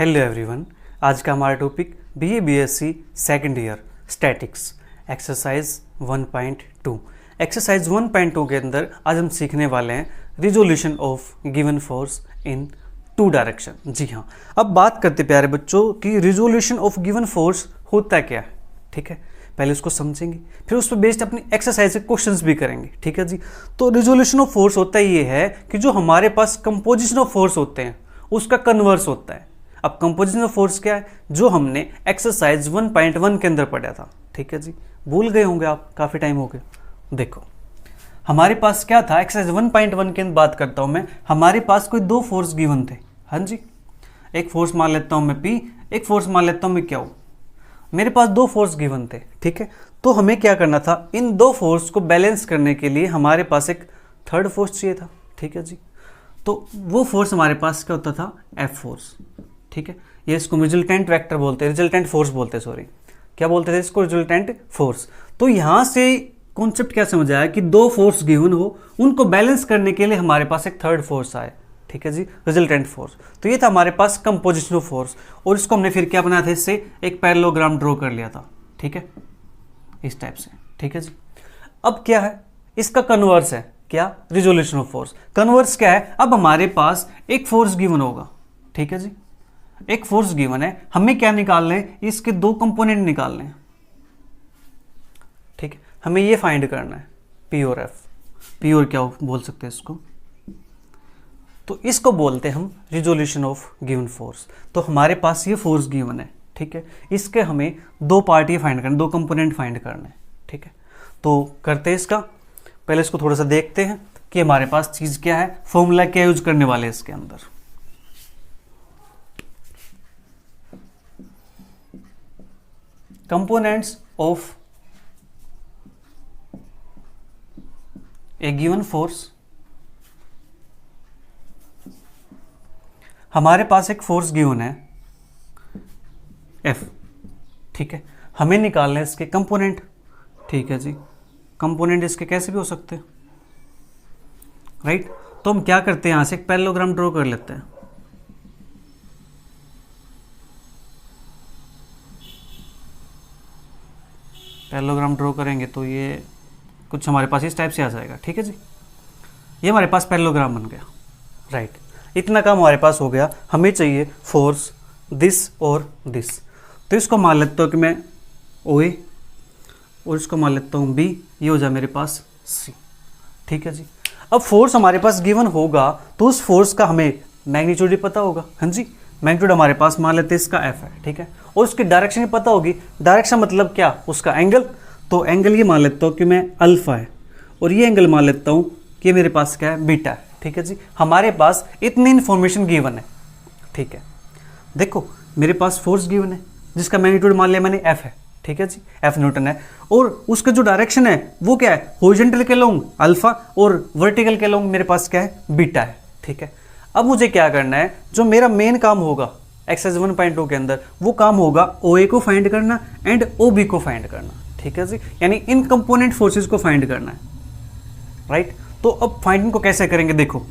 Hello everyone. आज का हमारा topic BA BSc second year statics exercise 1.2। Exercise 1.2 के अंदर आज हम सीखने वाले हैं resolution of given force in two direction. जी हाँ, अब बात करते प्यारे बच्चों कि रिजोल्यूशन ऑफ गिवन फोर्स होता क्या है। ठीक है, पहले उसको समझेंगे, फिर उस पर बेस्ड अपनी एक्सरसाइज के क्वेश्चंस भी करेंगे। ठीक है जी। तो रिजोल्यूशन ऑफ फोर्स होता ये है कि जो हमारे पास कंपोजिशन ऑफ फोर्स होते हैं उसका कन्वर्स होता है। अब कंपोजिशन ऑफ फोर्स क्या है, जो हमने एक्सरसाइज 1.1 के अंदर पढ़ा था। ठीक है जी, भूल गए होंगे आप, काफ़ी टाइम हो गया। देखो हमारे पास क्या था, एक्सरसाइज 1.1 के अंदर बात करता हूँ मैं। हमारे पास कोई दो फोर्स गिवन थे। हाँ जी, एक फोर्स मान लेता हूँ मैं P, एक फोर्स मान लेता हूँ मैं Q। मेरे पास दो फोर्स गिवन थे। ठीक है, तो हमें क्या करना था, इन दो फोर्स को बैलेंस करने के लिए हमारे पास एक थर्ड फोर्स चाहिए था। ठीक है जी, तो वो फोर्स हमारे पास क्या होता था, F फोर्स। ठीक है, ये इसको रिजल्टेंट वेक्टर बोलते हैं, रिजल्टेंट फोर्स बोलते हैं, सॉरी क्या बोलते थे इसको, रिजल्टेंट फोर्स। तो यहाँ से कॉन्सेप्ट क्या समझ आया कि दो फोर्स गिवन हो, उनको बैलेंस करने के लिए हमारे पास एक थर्ड फोर्स आए। ठीक है जी, रिजल्टेंट फोर्स। तो ये था हमारे पास कंपोजिशन ऑफ फोर्स, और इसको हमने फिर क्या बनाया था, इससे एक पैरेललोग्राम ड्रॉ कर लिया था। ठीक है, इस टाइप से। ठीक है जी, अब क्या है, इसका कन्वर्स है क्या, रिजोल्यूशन ऑफ फोर्स। कन्वर्स क्या है, अब हमारे पास एक फोर्स गिवन होगा। ठीक है जी, एक फोर्स गिवन है, हमें क्या निकालना है, इसके दो कंपोनेंट निकालने हैं। ठीक है, हमें ये फाइंड करना है P और F। P और क्या बोल सकते हैं इसको, तो इसको बोलते हैं हम रिजोल्यूशन ऑफ गिवन फोर्स। तो हमारे पास ये फोर्स गिवन है। ठीक है, इसके हमें दो पार्ट ये फाइंड करना, दो कंपोनेंट फाइंड करना है। ठीक है, तो करते हैं इसका। पहले इसको थोड़ा सा देखते हैं कि हमारे पास चीज क्या है, फॉर्मूला क्या यूज करने वाले हैं इसके अंदर। Components of a given force. हमारे पास एक फोर्स गिवन है F। ठीक है, हमें निकालना है इसके कंपोनेंट। ठीक है जी, कंपोनेंट इसके कैसे भी हो सकते हैं, राइट। तो हम क्या करते हैं, यहां से एक पैरेललोग्राम ड्रॉ कर लेते हैं। पैरेललोग्राम ड्रॉ करेंगे तो ये कुछ हमारे पास इस टाइप से आ जाएगा। ठीक है जी, ये हमारे पास पैरेललोग्राम बन गया, राइट। इतना काम हमारे पास हो गया। हमें चाहिए फोर्स दिस और दिस। तो इसको मान लेता हूँ कि मैं OA, और इसको मान लेता हूँ B, ये हो जाए मेरे पास C। ठीक है जी, अब फोर्स हमारे पास गिवन होगा तो उस फोर्स का हमें मैग्नीट्यूड ही पता होगा। हाँ जी, मैग्नीट्यूड हमारे पास मान लेते हैं इसका F है। ठीक है, और उसकी डायरेक्शन ही पता होगी। डायरेक्शन मतलब क्या, उसका एंगल। तो एंगल ये मान लेता हूँ कि मैं अल्फा है, और ये एंगल मान लेता हूँ कि मेरे पास क्या है, बीटा है। ठीक है जी, हमारे पास इतनी इन्फॉर्मेशन गिवन है। ठीक है, देखो मेरे पास फोर्स गिवन है जिसका मैग्नीट्यूड मान लिया मैंने F है। ठीक है जी, F न्यूटन है, और उसका जो डायरेक्शन है वो क्या है, हॉरिजॉन्टल के लॉन्ग अल्फा, और वर्टिकल के लॉन्ग मेरे पास क्या है, बीटा है। ठीक है, अब मुझे क्या करना है, जो मेरा मेन काम होगा एक्सरसाइज 1.2 के अंदर, वो काम होगा OA को फाइंड करना एंड OB को फाइंड करना। ठीक है जी, यानी इन कंपोनेंट फोर्सेस को फाइंड करना है, राइट। तो अब फाइंडिंग को कैसे करेंगे, देखो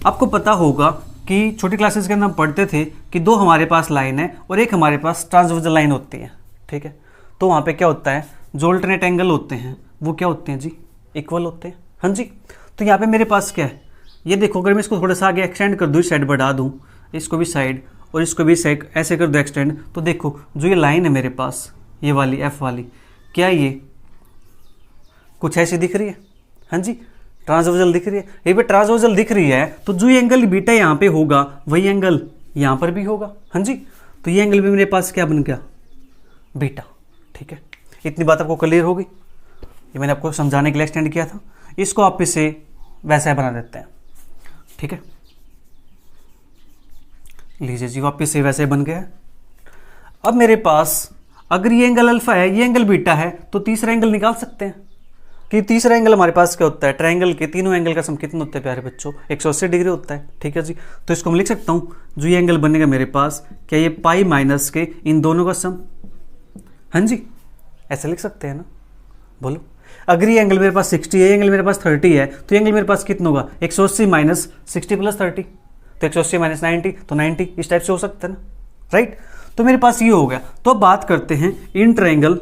आपको पता होगा कि छोटी क्लासेस के अंदर हम पढ़ते थे कि दो हमारे पास लाइन है और एक हमारे पास ट्रांसवर्सल लाइन होती है। ठीक है, तो वहाँ पे क्या होता है, जो अल्टरनेट एंगल होते हैं वो क्या होते हैं जी, इक्वल होते हैं। हाँ जी, तो यहाँ पे मेरे पास क्या है, ये देखो अगर मैं इसको थोड़ा सा आगे एक्सटेंड कर दूँ, इस साइड बढ़ा दूँ, इसको भी साइड और इसको भी साइड ऐसे कर दो एक्सटेंड, तो देखो जो ये लाइन है मेरे पास, ये वाली F वाली, क्या ये कुछ ऐसी दिख रही है। हाँ जी, ट्रांसवर्सल दिख रही है। ये पे ट्रांसवर्सल दिख रही है तो जो ये एंगल बीटा यहाँ पे होगा वही एंगल यहाँ पर भी होगा। हाँ जी, तो ये एंगल भी मेरे पास क्या बन गया, बीटा। ठीक है, इतनी बात आपको क्लियर होगी। ये मैंने आपको समझाने के लिए एक्सटेंड किया था, इसको आप इसे वैसा बना देते हैं। ठीक है, लीजिए जी, वापिस से वैसे बन गया। अब मेरे पास अगर ये एंगल अल्फा है, ये एंगल बीटा है, तो तीसरा एंगल निकाल सकते हैं कि तीसरा एंगल हमारे पास क्या होता है, ट्रायंगल के तीनों एंगल का सम कितना होता है प्यारे बच्चों, 180 डिग्री होता है। ठीक है जी, तो इसको मैं लिख सकता हूँ, जो ये एंगल बनेगा मेरे पास, क्या ये पाई माइनस के इन दोनों का सम। हाँ जी, ऐसे लिख सकते हैं ना, बोलो। अगर ये एंगल मेरे पास 60 है, ये एंगल मेरे पास 30 है, तो ये एंगल मेरे पास कितना होगा, 180 माइनस 60 प्लस 30, तो 180 माइनस 90 तो 90, इस टाइप से हो सकता है ना। राइट। तो मेरे पास ये हो गया। तो अब बात करते हैं इन ट्रायंगल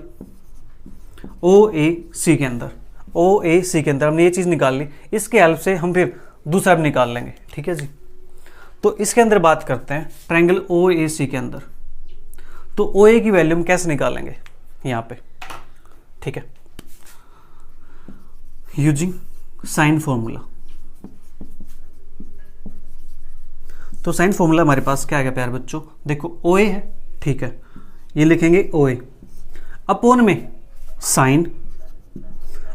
ओ ए सी के अंदर। ओ ए सी के अंदर हमने ये चीज़ निकाल ली, इसके हेल्प से हम फिर दूसरा भी निकाल लेंगे, ठीक है जी। तो इसके अंदर बात करते हैं ट्रायंगल ओ ए सी के अंदर। तो ओ ए की वैल्यू हम कैसे निकालेंगे यहाँ पे, ठीक है, यूजिंग साइन फॉर्मूला। तो साइन फॉर्मूला हमारे पास क्या आएगा प्यारे बच्चों, देखो ओ ए है, ठीक है, ये लिखेंगे ओ ए अपॉन में साइन।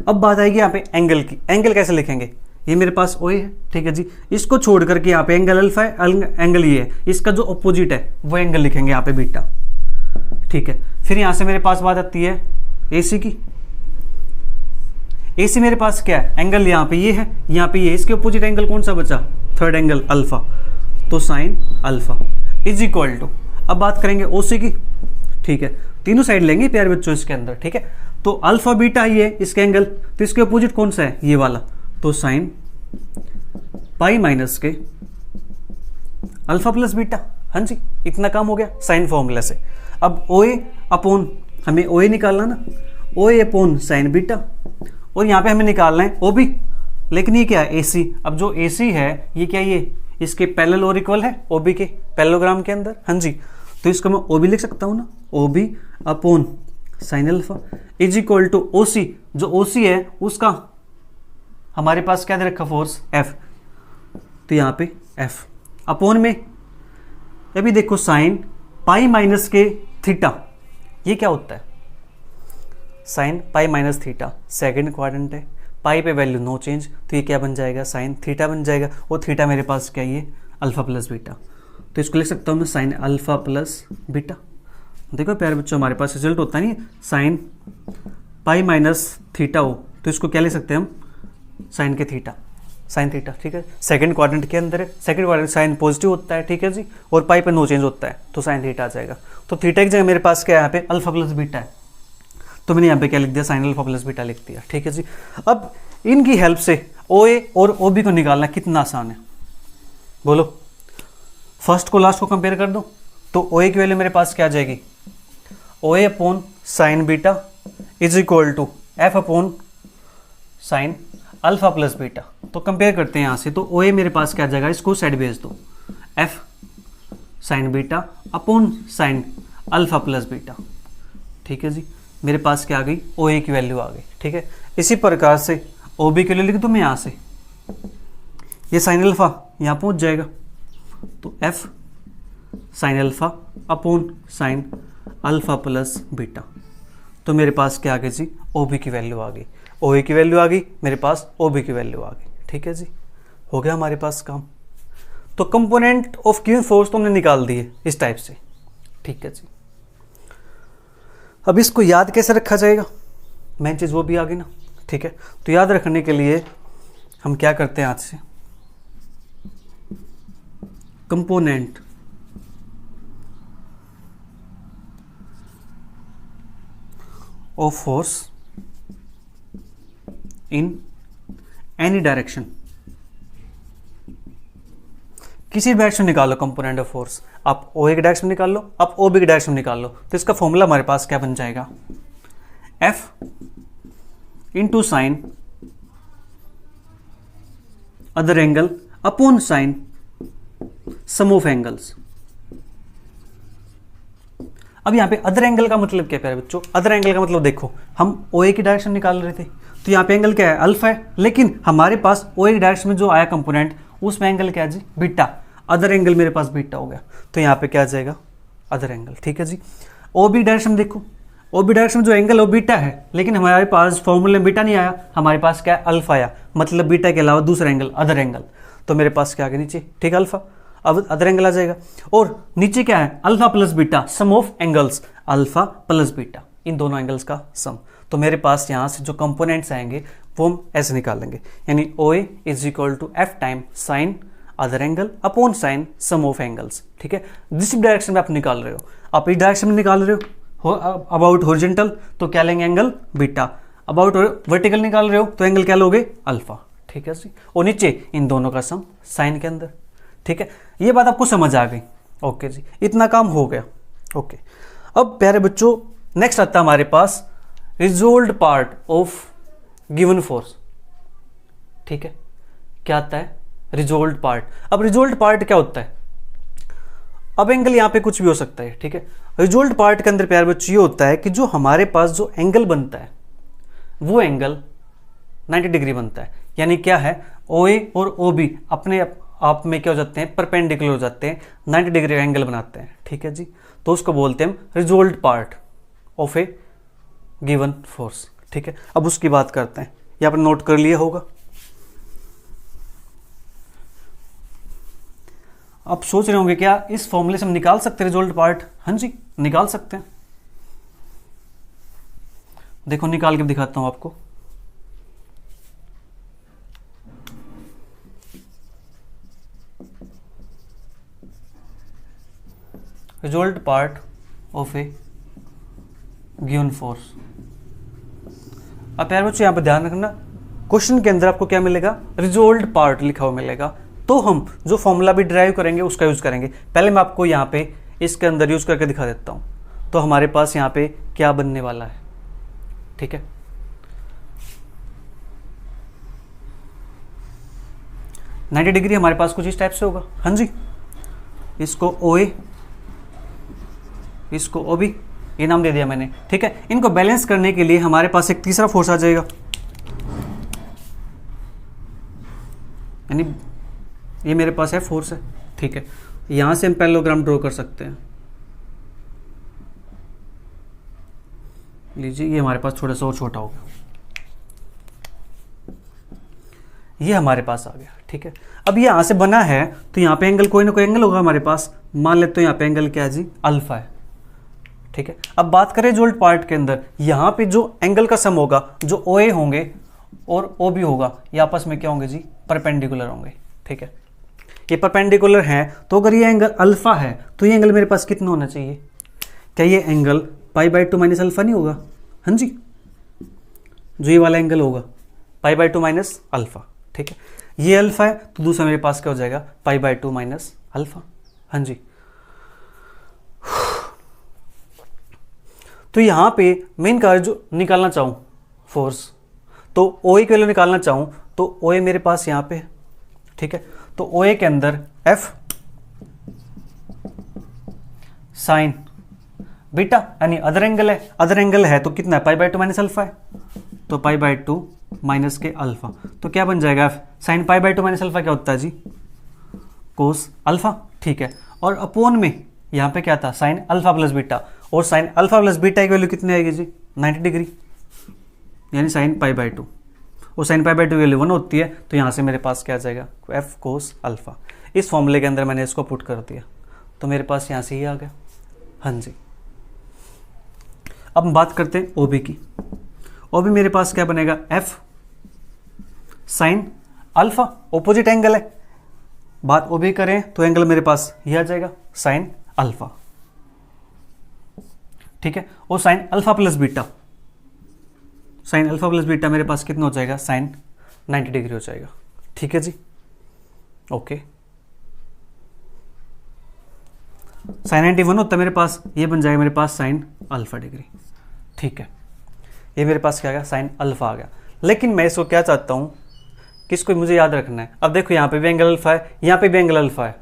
अब बात आएगी यहाँ पे एंगल की। एंगल कैसे लिखेंगे, ये मेरे पास ओ ए है, ठीक है जी, इसको छोड़ करके यहाँ पे एंगल अल्फा है, एंगल ये है, इसका जो अपोजिट है वो एंगल लिखेंगे यहाँ पे बीटा, ठीक है। फिर यहाँ से मेरे पास बात आती है ए सी की। ए सी मेरे पास क्या है, एंगल यहाँ पे ये है, यहाँ पे ये, इसके अपोजिट एंगल कौन सा बचा, थर्ड एंगल अल्फा, तो sine alpha is equal to, अब बात करेंगे ओ सी की, ठीक है, तीनों साइड लेंगे प्यारे बच्चों इसके अंदर, ठीक है। तो अल्फा बीटा ये है इसके एंगल, तो इसके अपोजिट कौन सा है, ये वाला, तो साइन पाई माइनस के अल्फा प्लस बीटा। हाँ जी, इतना काम हो गया साइन फॉर्मूला से। अब ओ ए अपॉन, हमें ओ ए निकालना ना, ओ ए अपॉन साइन बीटा, और यहाँ पे हमें निकालना है ओ बी, लेकिन ये क्या है ए सी। अब जो ए सी है ये क्या, ये इसके पैरेलल और इक्वल है ओ बी के पैरेललोग्राम के अंदर। हाँ जी, तो इसको मैं ओ बी लिख सकता हूँ ना, O B upon sine alpha is equal to O C. जो ओ सी है उसका हमारे पास क्या दे रखा, फोर्स एफ, तो यहाँ पे एफ अपॉन में, अभी देखो साइन पाई माइनस के थीटा, ये क्या होता है, sine pi minus theta second quadrant है, पाई पे वैल्यू नो चेंज, तो ये क्या बन जाएगा, साइन थीटा बन जाएगा, और थीटा मेरे पास क्या, ये अल्फा प्लस बीटा, तो इसको लिख सकता हूँ मैं साइन अल्फा प्लस बीटा। देखो प्यारे बच्चों हमारे पास रिजल्ट होता है नहीं, साइन पाई माइनस थीटा हो तो इसको क्या ले सकते हैं हम, साइन के थीटा, साइन थीटा, ठीक है, सेकंड क्वाड्रेंट के अंदर है, सेकंड क्वाड्रेंट साइन पॉजिटिव होता है, ठीक है जी, और पाई पे नो चेंज होता है, तो साइन थीटा आ जाएगा। तो थीटा की जगह मेरे पास क्या है यहाँ पे, अल्फा प्लस बीटा है, तो मैंने यहाँ पे क्या लिख दिया, साइन अल्फा प्लस बीटा लिख दिया, ठीक है जी। अब इनकी हेल्प से ओ ए और ओ बी को निकालना कितना आसान है, बोलो, फर्स्ट को लास्ट को कंपेयर कर दो, तो ओ ए की वैल्यू मेरे पास क्या आ जाएगी, O A upon sine beta is equal to F upon sine alpha plus beta. तो कंपेयर करते हैं यहाँ से, तो ओ ए मेरे पास क्या आ जाएगा, इसको साइड भेज दो, F sine beta upon sine alpha plus beta, ठीक है जी, मेरे पास क्या आ गई, ओ ए की वैल्यू आ गई, ठीक है। इसी प्रकार से ओ बी के लिए लिख दूँ मैं यहाँ से, ये साइन अल्फा यहाँ पहुँच जाएगा, तो F sine alpha upon sine alpha plus beta, तो मेरे पास क्या आ गई जी, ओ बी की वैल्यू आ गई, ओ ए की वैल्यू आ गई, मेरे पास ओ बी की वैल्यू आ गई, ठीक है जी, हो गया हमारे पास काम। तो कंपोनेंट ऑफ गिवन फोर्स तो हमने निकाल दिए इस टाइप से, ठीक है जी। अब इसको याद कैसे रखा जाएगा, मेन चीज़ वो भी आ गई ना, ठीक है। तो याद रखने के लिए हम क्या करते हैं, आज से component of force in any direction, किसी डायरेक्शन निकाल लो कंपोनेंट ऑफ फोर्स, आप ओ ए की डायरेक्शन निकाल लो, आप ओ बी की डायरेक्शन निकाल लो, तो इसका फॉर्मूला हमारे पास क्या बन जाएगा, F into sine other angle upon sine sum of angles. अब यहाँ पे अदर एंगल का मतलब क्या है बच्चों, अदर एंगल का मतलब देखो, हम ओ ए की डायरेक्शन निकाल रहे थे, तो यहाँ पे एंगल क्या है, अल्फा है, लेकिन हमारे पास ओ ए की डायरेक्शन में जो आया कंपोनेंट उसमें एंगल क्या है जी, बीटा, अदर एंगल मेरे पास बीटा हो गया, तो यहाँ पे क्या आ जाएगा, अदर एंगल, ठीक है जी। ओ बी डायरेक्शन देखो, ओ बी डायरेक्शन में जो एंगल है वो बीटा है, लेकिन हमारे पास फॉर्मूले में बीटा नहीं आया, हमारे पास क्या है, अल्फा आया, मतलब बीटा के अलावा दूसरा एंगल अदर एंगल, तो मेरे पास क्या आ गया नीचे, ठीक है, अल्फा, अब अदर एंगल आ जाएगा, और नीचे क्या है, alpha plus beta sum of angles, alpha plus beta इन दोनों एंगल्स का सम। तो मेरे पास यहाँ से जो कंपोनेंट्स आएंगे वो हम ऐसे निकालेंगे, यानी O A is equal to F time sine other angle upon sine sum of angles, ठीक है। जिस डायरेक्शन में आप निकाल रहे हो, आप इस डायरेक्शन में निकाल रहे हो अबाउट हॉरिजॉन्टल, तो क्या लेंगे, एंगल बीटा, अबाउट वर्टिकल निकाल रहे हो तो एंगल क्या लोगे, अल्फा, ठीक है जी, और नीचे इन दोनों का सम साइन के अंदर, ठीक है। ये बात आपको समझ आ गई, ओके जी, इतना काम हो गया। ओके, अब प्यारे बच्चों नेक्स्ट आता है हमारे पास रिजोल्व्ड पार्ट ऑफ गिवन फोर्स। ठीक है, क्या आता है? रिजोल्व्ड पार्ट। अब रिजोल्व्ड पार्ट क्या होता है? अब एंगल यहां पे कुछ भी हो सकता है। ठीक है, रिजोल्व्ड पार्ट के अंदर प्यारे बच्चों ये होता है कि जो हमारे पास जो एंगल बनता है वो एंगल 90 डिग्री बनता है। यानी क्या है, OA और OB अपने आप में क्या हो जाते हैं, परपेंडिकुलर हो जाते हैं, 90 डिग्री एंगल बनाते हैं। ठीक है जी, तो उसको बोलते हैं resolved part of a given force. ठीक है, अब उसकी बात करते हैं, यहां पर नोट कर लिया होगा। आप सोच रहे होंगे क्या इस फॉर्मूले से हम निकाल सकते हैं रिजोल्व्ड पार्ट? हाँ जी, निकाल सकते हैं। देखो निकाल के दिखाता हूं आपको। Resolved part of a given force. अब प्यारे बच्चों यहां पर ध्यान रखना, क्वेश्चन के अंदर आपको क्या मिलेगा? रिजोल्व्ड पार्ट लिखा हुआ मिलेगा। तो हम जो फॉर्मूला भी ड्राइव करेंगे उसका यूज करेंगे। पहले मैं आपको यहाँ पे इसके अंदर यूज करके दिखा देता हूँ। तो हमारे पास यहाँ पे क्या बनने वाला है? ठीक है, नाइन्टी डिग्री हमारे पास कुछ इस टाइप से होगा। हाँ जी, इसको OA, इसको OB, ये नाम दे दिया मैंने। ठीक है, इनको बैलेंस करने के लिए हमारे पास एक तीसरा फोर्स आ जाएगा, यानी ये मेरे पास है फोर्स है। ठीक है, यहां से हम पैरेललोग्राम ड्रॉ कर सकते हैं। लीजिए, ये हमारे पास थोड़ा सा और छोटा हो गया, ये हमारे पास आ गया। ठीक है, अब ये यहां से बना है तो यहाँ पे एंगल कोई ना कोई एंगल होगा हमारे पास। मान लेते तो यहाँ पे एंगल क्या है जी? अल्फा है। ठीक है, अब बात करें रिजोल्व्ड पार्ट के अंदर, यहाँ पे जो एंगल का सम होगा, जो OA होंगे और OB होगा, ये आपस में क्या होंगे जी? परपेंडिकुलर होंगे। ठीक है, ये परपेंडिकुलर हैं, तो अगर ये एंगल अल्फा है तो ये एंगल मेरे पास कितना होना चाहिए? क्या ये एंगल π/2 माइनस अल्फा नहीं होगा? हाँ जी, जो ये वाला एंगल होगा π/2 माइनस अल्फा। ठीक है, ये अल्फा है तो दूसरा मेरे पास क्या हो जाएगा? π/2 माइनस अल्फा। हाँ जी, तो यहां पे मेन कार्य जो निकालना चाहूं फोर्स, तो OA की वैल्यू निकालना चाहूं तो OA मेरे पास यहां पे। ठीक है, तो OA के अंदर F साइन बीटा, यानी अदर एंगल है। अदर एंगल है तो कितना है? π/2 माइनस अल्फा है, तो π/2 माइनस के अल्फा, तो क्या बन जाएगा? F साइन π/2 माइनस अल्फा क्या होता है जी? कोस अल्फा। ठीक है, और अपोन में यहाँ पे क्या था? साइन अल्फा प्लस बीटा, और साइन अल्फा प्लस बीटा की वैल्यू कितनी आएगी जी? 90 डिग्री, यानी साइन π/2, और साइन π/2 की वैल्यू 1 होती है, तो यहाँ से मेरे पास क्या आ जाएगा? F cos alpha. इस फॉर्मूले के अंदर मैंने इसको पुट कर दिया, तो मेरे पास यहाँ से ही आ गया। हाँ जी, अब हम बात करते हैं OB की। OB मेरे पास क्या बनेगा? F sine alpha, opposite angle है। बात OB करें तो एंगल मेरे पास ये आ जाएगा, साइन अल्फा। ठीक है, और sign alpha plus beta, sign alpha plus beta मेरे पास कितना हो जाएगा? साइन 90 डिग्री हो जाएगा। ठीक है जी, ओके। साइन 91 होता है मेरे पास, ये बन जाएगा मेरे पास साइन अल्फा डिग्री। ठीक है, ये मेरे पास क्या आ गया? साइन अल्फा आ गया। लेकिन मैं इसको क्या चाहता हूं कि इसको मुझे याद रखना है। अब देखो यहाँ पे भी एंगल अल्फा है, यहाँ पे भी एंगल अल्फा है।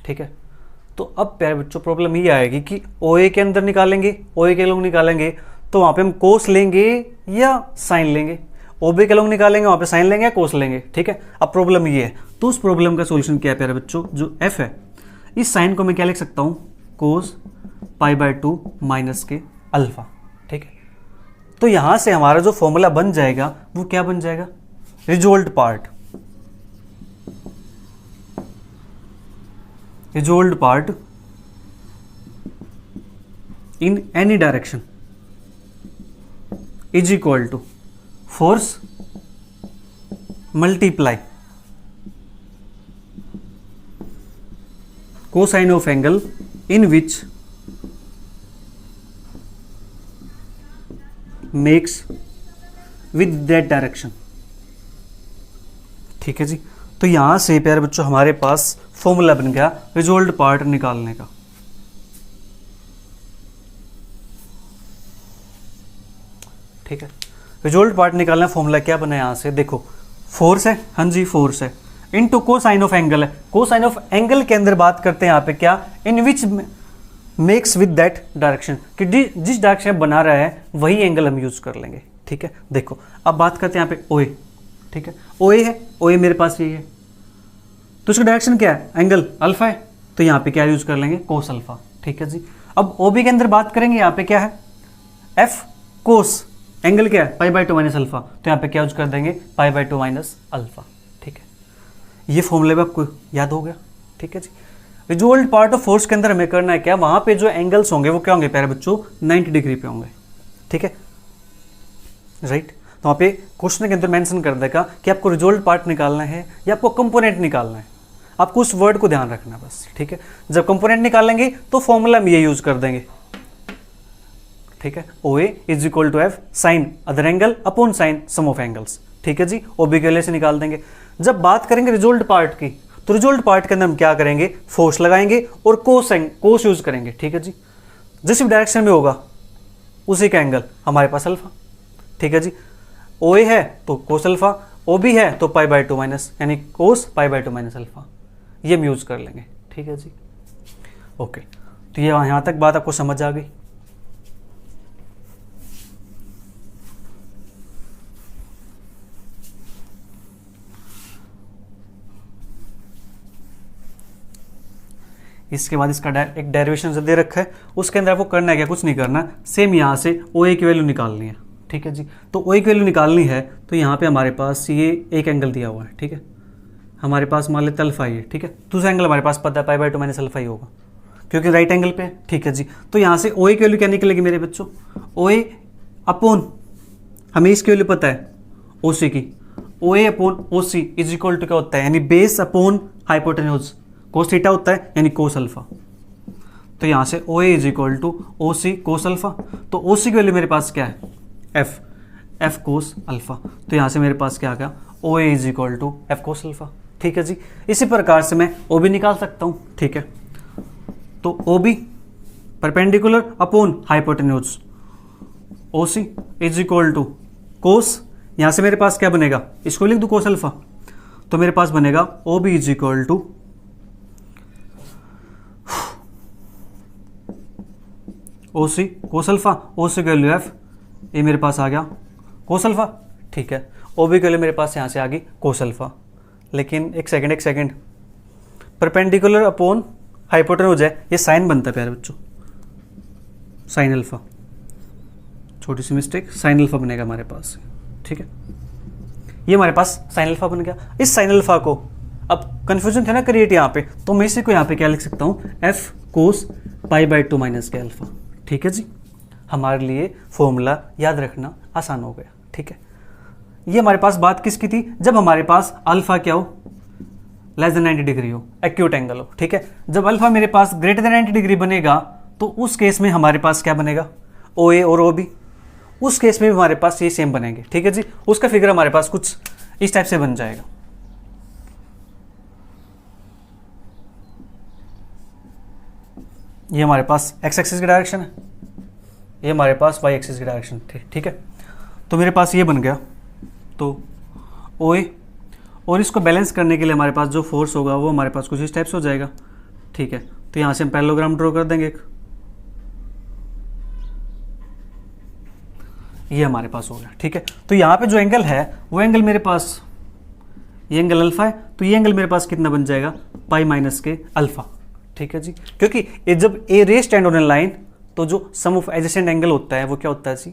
ठीक है, तो अब प्यारे बच्चों प्रॉब्लम ये आएगी कि OA के अंदर निकालेंगे, OA के लोग निकालेंगे तो वहां पे हम कोस लेंगे या साइन लेंगे? OB के लोग निकालेंगे, वहां पे साइन लेंगे या कोस लेंगे? ठीक है, अब प्रॉब्लम ये है, तो उस प्रॉब्लम का सोल्यूशन क्या है प्यारे बच्चों? जो F है, इस साइन को मैं क्या लिख सकता हूं? कोस π/2 माइनस के अल्फा। ठीक है, तो यहां से हमारा जो फॉर्मूला बन जाएगा वो क्या बन जाएगा? Resolved part. Resolved part in any direction is equal to force multiply cosine of angle in which makes with that direction. ठीक है जी, तो तो यहाँ से प्यारे बच्चों हमारे पास फॉर्मूला बन गया रिजोल्व पार्ट निकालने का। ठीक है, रिजोल्व पार्ट निकालना फॉर्मूला क्या बना यहाँ से, देखो फोर्स है, हाँ जी फोर्स है, इनटू कोसाइन ऑफ एंगल है। कोसाइन ऑफ एंगल के अंदर बात करते हैं यहाँ पे क्या, in which makes with that direction, कि जिस डायरेक्शन बना रहा है वही एंगल हम यूज कर लेंगे। ठीक है, देखो अब बात करते हैं यहाँ पे ओए। ठीक है, ओए है, ओए मेरे पास ये है, तो उसका डायरेक्शन क्या है, एंगल अल्फा है, तो यहाँ पे क्या यूज कर लेंगे, कोस अल्फा। ठीक है जी, अब ओबी के अंदर बात करेंगे, यहाँ पे क्या है, एफ कोस, एंगल क्या है, pi by two minus alpha, तो यहाँ पे क्या यूज कर देंगे, पाई बाई टू माइनस अल्फा। ठीक है, ये फॉर्मूले में आपको याद हो गया। ठीक है जी, रिजोल्व पार्ट ऑफ फोर्स के अंदर हमें करना है क्या, वहां पे जो एंगल्स होंगे वो क्या होंगे प्यारे बच्चों, 90 डिग्री पे होंगे। ठीक है, राइट, तो वहाँ पे क्वेश्चन के अंदर मेंशन कर देगा कि आपको रिजोल्व पार्ट निकालना है या आपको कंपोनेंट निकालना है, आपको उस वर्ड को ध्यान रखना बस। ठीक है, जब कंपोनेंट निकालेंगे तो फॉर्मूला में ये यूज कर देंगे। ठीक है, O A is equal to F sine other angle upon sine sum of angles. ठीक है जी, ओबी के लिए से निकाल देंगे। जब बात करेंगे रिजोल्व पार्ट की, तो रिजोल्व पार्ट के अंदर हम क्या करेंगे, फोर्स लगाएंगे और कोस यूज करेंगे। ठीक है जी, जिस भी डायरेक्शन में होगा उसी का एंगल हमारे पास अल्फा। ठीक है जी, ओ ए है तो कोस अल्फा, ओ बी है तो पाई बाई टू माइनस, यानी cos pi by two minus alpha, ये हम यूज कर लेंगे। ठीक है जी, ओके, तो ये यहाँ तक बात आपको समझ आ गई। इसके बाद इसका एक डेरिवेशन से दे रखा है, उसके अंदर आपको करना है क्या, कुछ नहीं करना, सेम यहाँ से ओ ए की वैल्यू निकालनी है। ठीक है जी, तो ओ ए की वैल्यू निकालनी है तो यहाँ पे हमारे पास ये एक एंगल दिया हुआ है। ठीक है, हमारे पास मान लेते अल्फा ही है। ठीक है, दूसरा एंगल हमारे पास पता है pi by two minus alpha ही होगा क्योंकि राइट एंगल पे है। ठीक है जी, तो यहाँ से ओ ए की वैल्यू क्या निकलेगी मेरे बच्चों, ओ ए अपॉन, हमें इसकी वैल्यू पता है ओ सी की, O A upon O C is equal to क्या होता है, यानी base upon hypotenuse, cos theta होता है यानी कोस अल्फा। तो यहाँ से O A is equal to O C cos alpha, तो ओ सी की वैल्यू मेरे पास क्या है, एफ, एफ कोस अल्फा, तो यहाँ से मेरे पास क्या आ गया, O A is equal to F cos alpha. ठीक है जी, इसी प्रकार से मैं ओ बी निकाल सकता हूँ। ठीक है, तो O B perpendicular upon hypotenuse, O C is equal to cos, यहाँ से मेरे पास क्या बनेगा, इसको लिख दूँ कोस अल्फा, तो मेरे पास बनेगा O B is equal to O C cos alpha, O C की वैल्यू एफ, ये मेरे पास आ गया कोस अल्फा। ठीक है, ओ बी की वैल्यू मेरे पास यहाँ से आ गई कोस अल्फा, लेकिन एक सेकंड, परपेंडिकुलर अपॉन हाइपोटेन्यूज है, ये साइन बनता है प्यारे बच्चों, साइन अल्फा, छोटी सी मिस्टेक, साइन अल्फा बनेगा हमारे पास। ठीक है, ये हमारे पास साइन अल्फा बन गया। इस साइन अल्फा को, अब कंफ्यूजन थे ना क्रिएट यहाँ पे, तो मैं इसी को यहाँ पे क्या लिख सकता हूँ, F cos pi by two minus के अल्फा। ठीक है जी, हमारे लिए फॉर्मूला याद रखना आसान हो गया। ठीक है, ये हमारे पास बात किसकी थी, जब हमारे पास अल्फा क्या हो, लेस देन 90 डिग्री हो, एक्यूट एंगल हो। ठीक है, जब अल्फा मेरे पास ग्रेटर देन 90 डिग्री बनेगा तो उस केस में हमारे पास क्या बनेगा, ओ ए और ओ बी, उस केस में भी हमारे पास ये सेम बनेंगे। ठीक है जी, उसका फिगर हमारे पास कुछ इस टाइप से बन जाएगा। ये हमारे पास एक्स एक्सिस की डायरेक्शन है, ये हमारे पास वाई एक्सिस की डायरेक्शन थी। ठीक है, तो मेरे पास ये बन गया, तो ओ ए, और इसको बैलेंस करने के लिए हमारे पास जो फोर्स होगा वो हमारे पास कुछ इस टाइप से हो जाएगा। ठीक है, तो यहाँ से हम पैरेललोग्राम ड्रॉ कर देंगे एक, ये हमारे पास हो गया। ठीक है, तो यहाँ पे जो एंगल है वो एंगल मेरे पास, ये एंगल अल्फा है, तो ये एंगल मेरे पास कितना बन जाएगा, पाई माइनस के अल्फा। ठीक है जी, क्योंकि ये जब ए रे स्टैंड ऑन ए लाइन तो जो सम ऑफ एडजेसेंट एंगल होता है वो क्या होता है जी,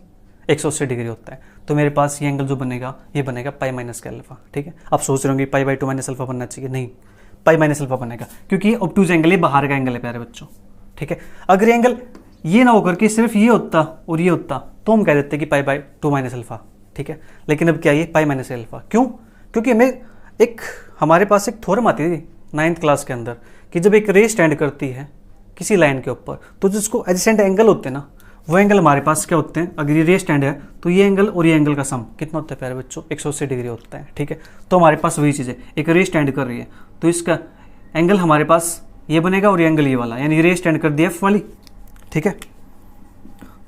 180 डिग्री होता है। तो मेरे पास ये एंगल जो बनेगा ये बनेगा पाई माइनस के अल्फा। ठीक है, आप सोच रहे होंगे पाई बाई टू माइनस अल्फा बनना चाहिए, नहीं, पाई माइनस अल्फा बनेगा क्योंकि ये ऑब्टूज एंगल, ये बाहर का एंगल है प्यारे बच्चों। ठीक है, अगर ये एंगल ये ना होकर के सिर्फ ये होता और ये होता तो हम कह देते कि पाई बाई टू माइनस अल्फा। ठीक है, लेकिन अब क्या, ये पाई माइनस अल्फा, क्यों, क्योंकि हमें एक, हमारे पास एक थ्योरम आती थी 9th क्लास के अंदर कि जब एक रे स्टैंड करती है किसी लाइन के ऊपर तो जिसको एडजेसेंट एंगल होते हैं ना वो एंगल हमारे पास क्या होते हैं, अगर ये रे स्टैंड है तो ये एंगल और ये एंगल का सम कितना होता है प्यारे बच्चों, 180 डिग्री होता है। ठीक है, तो हमारे पास वही चीज़ है, एक रे स्टैंड कर रही है तो इसका एंगल हमारे पास ये बनेगा और ये एंगल ये वाला, यानी रे स्टैंड कर दिया एफ वाली। ठीक है,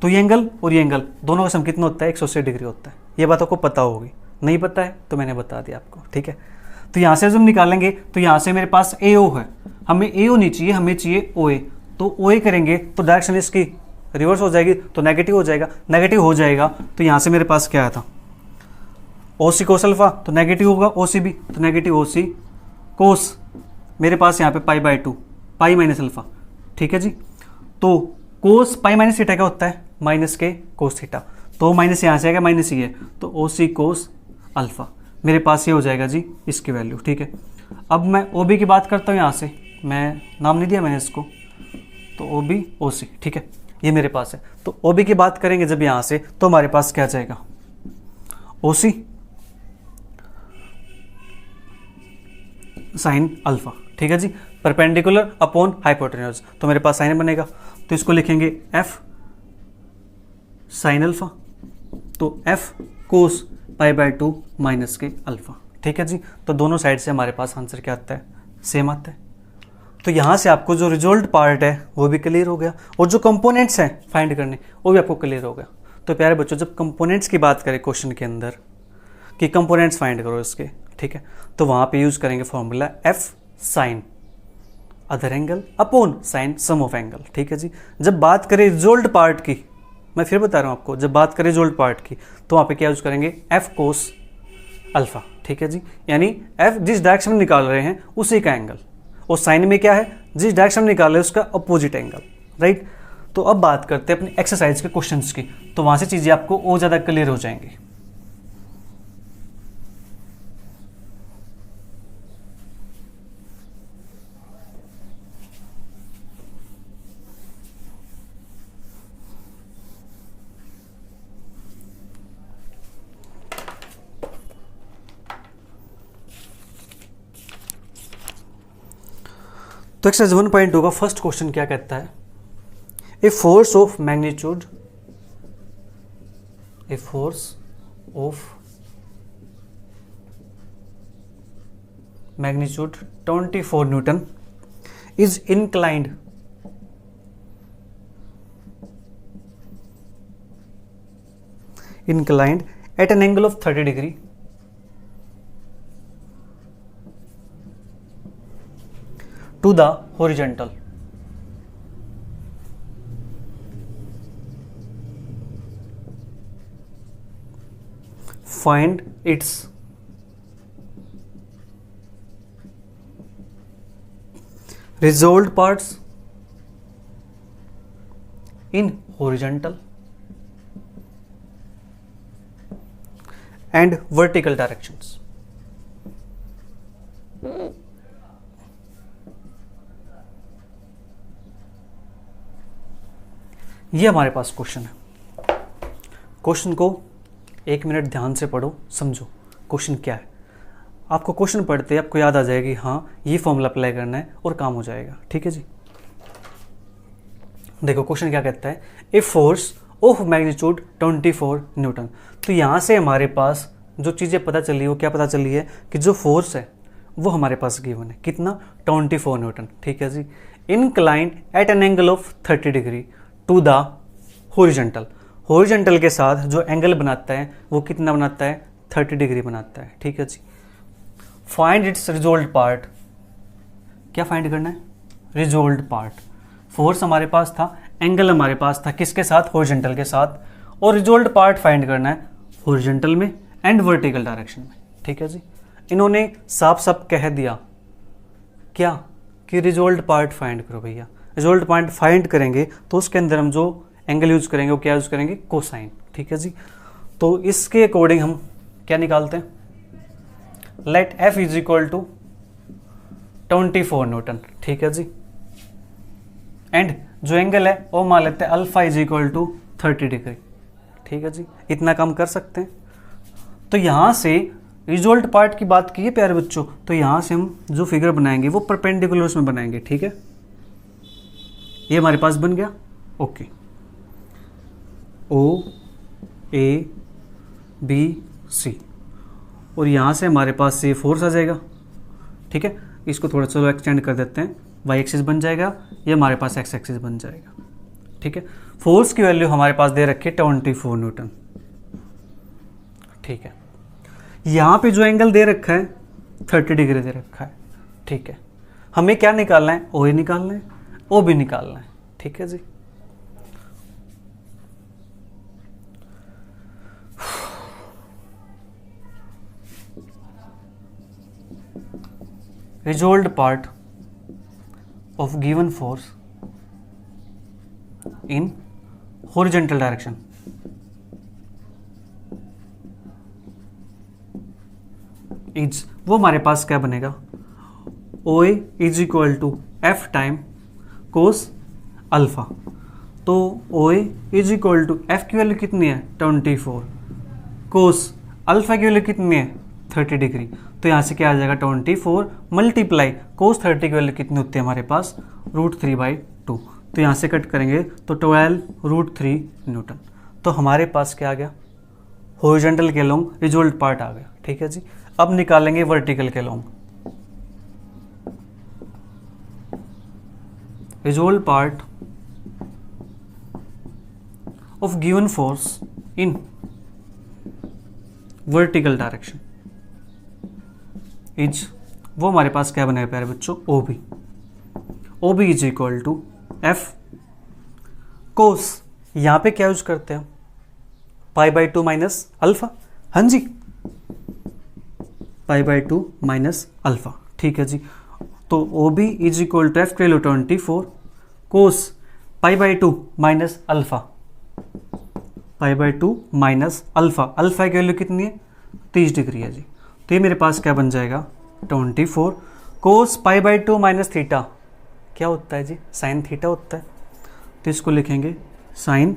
तो ये एंगल और ये एंगल दोनों का सम कितना होता है, 180 डिग्री होता है। ये बात आपको पता होगी, नहीं पता है तो मैंने बता दिया आपको। ठीक है, तो यहाँ से जब हम निकालेंगे तो यहाँ से मेरे पास ए ओ है, हमें ए ओ नहीं चाहिए, हमें चाहिए ओ ए। तो ओ ए करेंगे तो डायरेक्शन इसकी रिवर्स हो जाएगी, तो नेगेटिव हो जाएगा, नेगेटिव हो जाएगा तो यहाँ से मेरे पास क्या आया था, ओ सी कोस अल्फा, तो नेगेटिव होगा ओ सी भी, तो नेगेटिव ओ सी कोस मेरे पास यहाँ पे pi by 2 pi minus alpha. ठीक है जी, तो कोस पाई माइनस थीटा क्या होता है, माइनस के कोस थीटा, तो माइनस यहाँ से आएगा, माइनस ही है, तो ओ सी कोस अल्फा मेरे पास ये हो जाएगा जी इसकी वैल्यू। ठीक है, अब मैं ओ बी की बात करता हूँ, यहाँ से मैं नाम नहीं दिया मैंने इसको, तो ओ बी ओ सी। ठीक है, ये मेरे पास है, तो ओ बी की बात करेंगे जब यहाँ से तो हमारे पास क्या जाएगा, ओ सी साइन अल्फा। ठीक है जी, परपेंडिकुलर अपॉन हाइपोटेन्यूज, तो मेरे पास साइन बनेगा, तो इसको लिखेंगे एफ साइन अल्फा, तो F cos pi by 2 minus के अल्फा। ठीक है जी, तो दोनों साइड से हमारे पास आंसर क्या आता है, सेम आता है। तो यहाँ से आपको जो रिजल्ट पार्ट है वो भी क्लियर हो गया, और जो कंपोनेंट्स हैं फाइंड करने वो भी आपको क्लियर हो गया। तो प्यारे बच्चों, जब कंपोनेंट्स की बात करें क्वेश्चन के अंदर कि कंपोनेंट्स फाइंड करो इसके, ठीक है, तो वहाँ पे यूज़ करेंगे formula F sine other angle upon sine sum of angle. ठीक है जी, जब बात करें रिजल्ट पार्ट की, मैं फिर बता रहा हूँ आपको, जब बात करें रिजल्ट पार्ट की तो वहाँ पे क्या यूज़ करेंगे, एफ कोस अल्फा। ठीक है जी, यानी एफ जिस डायरेक्शन में निकाल रहे हैं उसी का एंगल, और साइन में क्या है, जिस डायरेक्शन में निकाल रहे हैं उसका अपोजिट एंगल। राइट, तो अब बात करते हैं अपनी एक्सरसाइज के क्वेश्चंस की, तो वहाँ से चीज़ें आपको और ज़्यादा क्लियर हो जाएंगी। तो एक्सरसाइज 1.2 का फर्स्ट क्वेश्चन क्या कहता है, a force of magnitude 24 Newton is inclined at an angle of 30 degree to the horizontal. Find its resolved parts in horizontal and vertical directions. ये हमारे पास क्वेश्चन है। क्वेश्चन को 1 मिनट ध्यान से पढ़ो, समझो क्वेश्चन क्या है। आपको क्वेश्चन पढ़ते आपको याद आ जाएगा कि हाँ ये फॉर्मूला अप्लाई करना है और काम हो जाएगा। ठीक है जी, देखो क्वेश्चन क्या कहता है, a force of magnitude 24 Newton. तो यहाँ से हमारे पास जो चीज़ें पता चली वो क्या पता चली है कि जो फोर्स है वो हमारे पास गिवन है, कितना, 24 न्यूटन। ठीक है जी, inclined at an angle of 30 degree to the horizontal. Horizontal के साथ जो एंगल बनाता है वो कितना बनाता है, 30 डिग्री बनाता है। ठीक है जी, फाइंड इट्स रिजोल्व पार्ट। क्या फाइंड करना है, रिजोल्व पार्ट। फोर्स हमारे पास था, एंगल हमारे पास था किसके साथ, हॉरिजॉन्टल के साथ, और रिजोल्व पार्ट फाइंड करना है हॉरिजॉन्टल में एंड वर्टिकल डायरेक्शन में। ठीक है जी, इन्होंने साफ साफ कह दिया क्या कि रिजोल्व पार्ट फाइंड करो भैया। रिजोल्व पार्ट फाइंड करेंगे तो उसके अंदर हम जो एंगल यूज करेंगे वो क्या यूज करेंगे, कोसाइन। ठीक है जी, तो इसके अकॉर्डिंग हम क्या निकालते हैं, let F is equal to 24 newton. ठीक है जी, एंड जो एंगल है वो मान लेते हैं alpha is equal to 30 degree. ठीक है जी, इतना काम कर सकते हैं। तो यहाँ से रिजल्ट पार्ट की बात की है प्यारे बच्चों, तो यहाँ से हम जो फिगर बनाएंगे वो परपेंडिकुलर उसमें बनाएंगे। ठीक है, ये हमारे पास बन गया। Okay, O A B C, और यहाँ से हमारे पास ये फोर्स आ जाएगा। ठीक है, इसको थोड़ा चलो एक्सटेंड कर देते हैं, वाई एक्सिस बन जाएगा, ये हमारे पास एक्स एक्सिस बन जाएगा। ठीक है, फोर्स की वैल्यू हमारे पास दे रखी है 24 न्यूटन। ठीक है, यहाँ पे जो एंगल दे रखा है 30 डिग्री दे रखा है। ठीक है, हमें क्या निकालना है, ओ ए निकालना है, ओ भी निकालना है। ठीक है जी, resolved part of given force in horizontal direction is, वो हमारे पास क्या बनेगा, O A is equal to F time cos alpha. तो O A is equal to F की वैल्यू कितनी है 24, कोस अल्फा की वैल्यू कितनी है 30 डिग्री। तो यहाँ से क्या आ जाएगा 24 मल्टीप्लाई कोस 30 की वैल्यू कितनी होती है हमारे पास √3/2। तो यहाँ से कट करेंगे तो 12√3 न्यूटन। तो हमारे पास क्या आ गया, हॉरिजॉन्टल के लॉन्ग रिजोल्ट पार्ट आ गया। ठीक है जी, अब निकालेंगे वर्टिकल के long. Resolved part of given force in vertical direction is, वो हमारे पास क्या बनेगा प्यारे बच्चों, O B. O B is equal to F cos, यहां पे क्या यूज करते हैं, π/2 माइनस अल्फा। हाँ जी, π/2 माइनस अल्फा। ठीक है जी, तो O B is equal to F 24 cos π/2 minus alpha, π/2 minus alpha. Alpha की वैल्यू कितनी है 30 डिग्री है जी। तो ये मेरे पास क्या बन जाएगा 24 कोस π/2 माइनस थीटा, क्या होता है जी, साइन थीटा होता है। तो इसको लिखेंगे साइन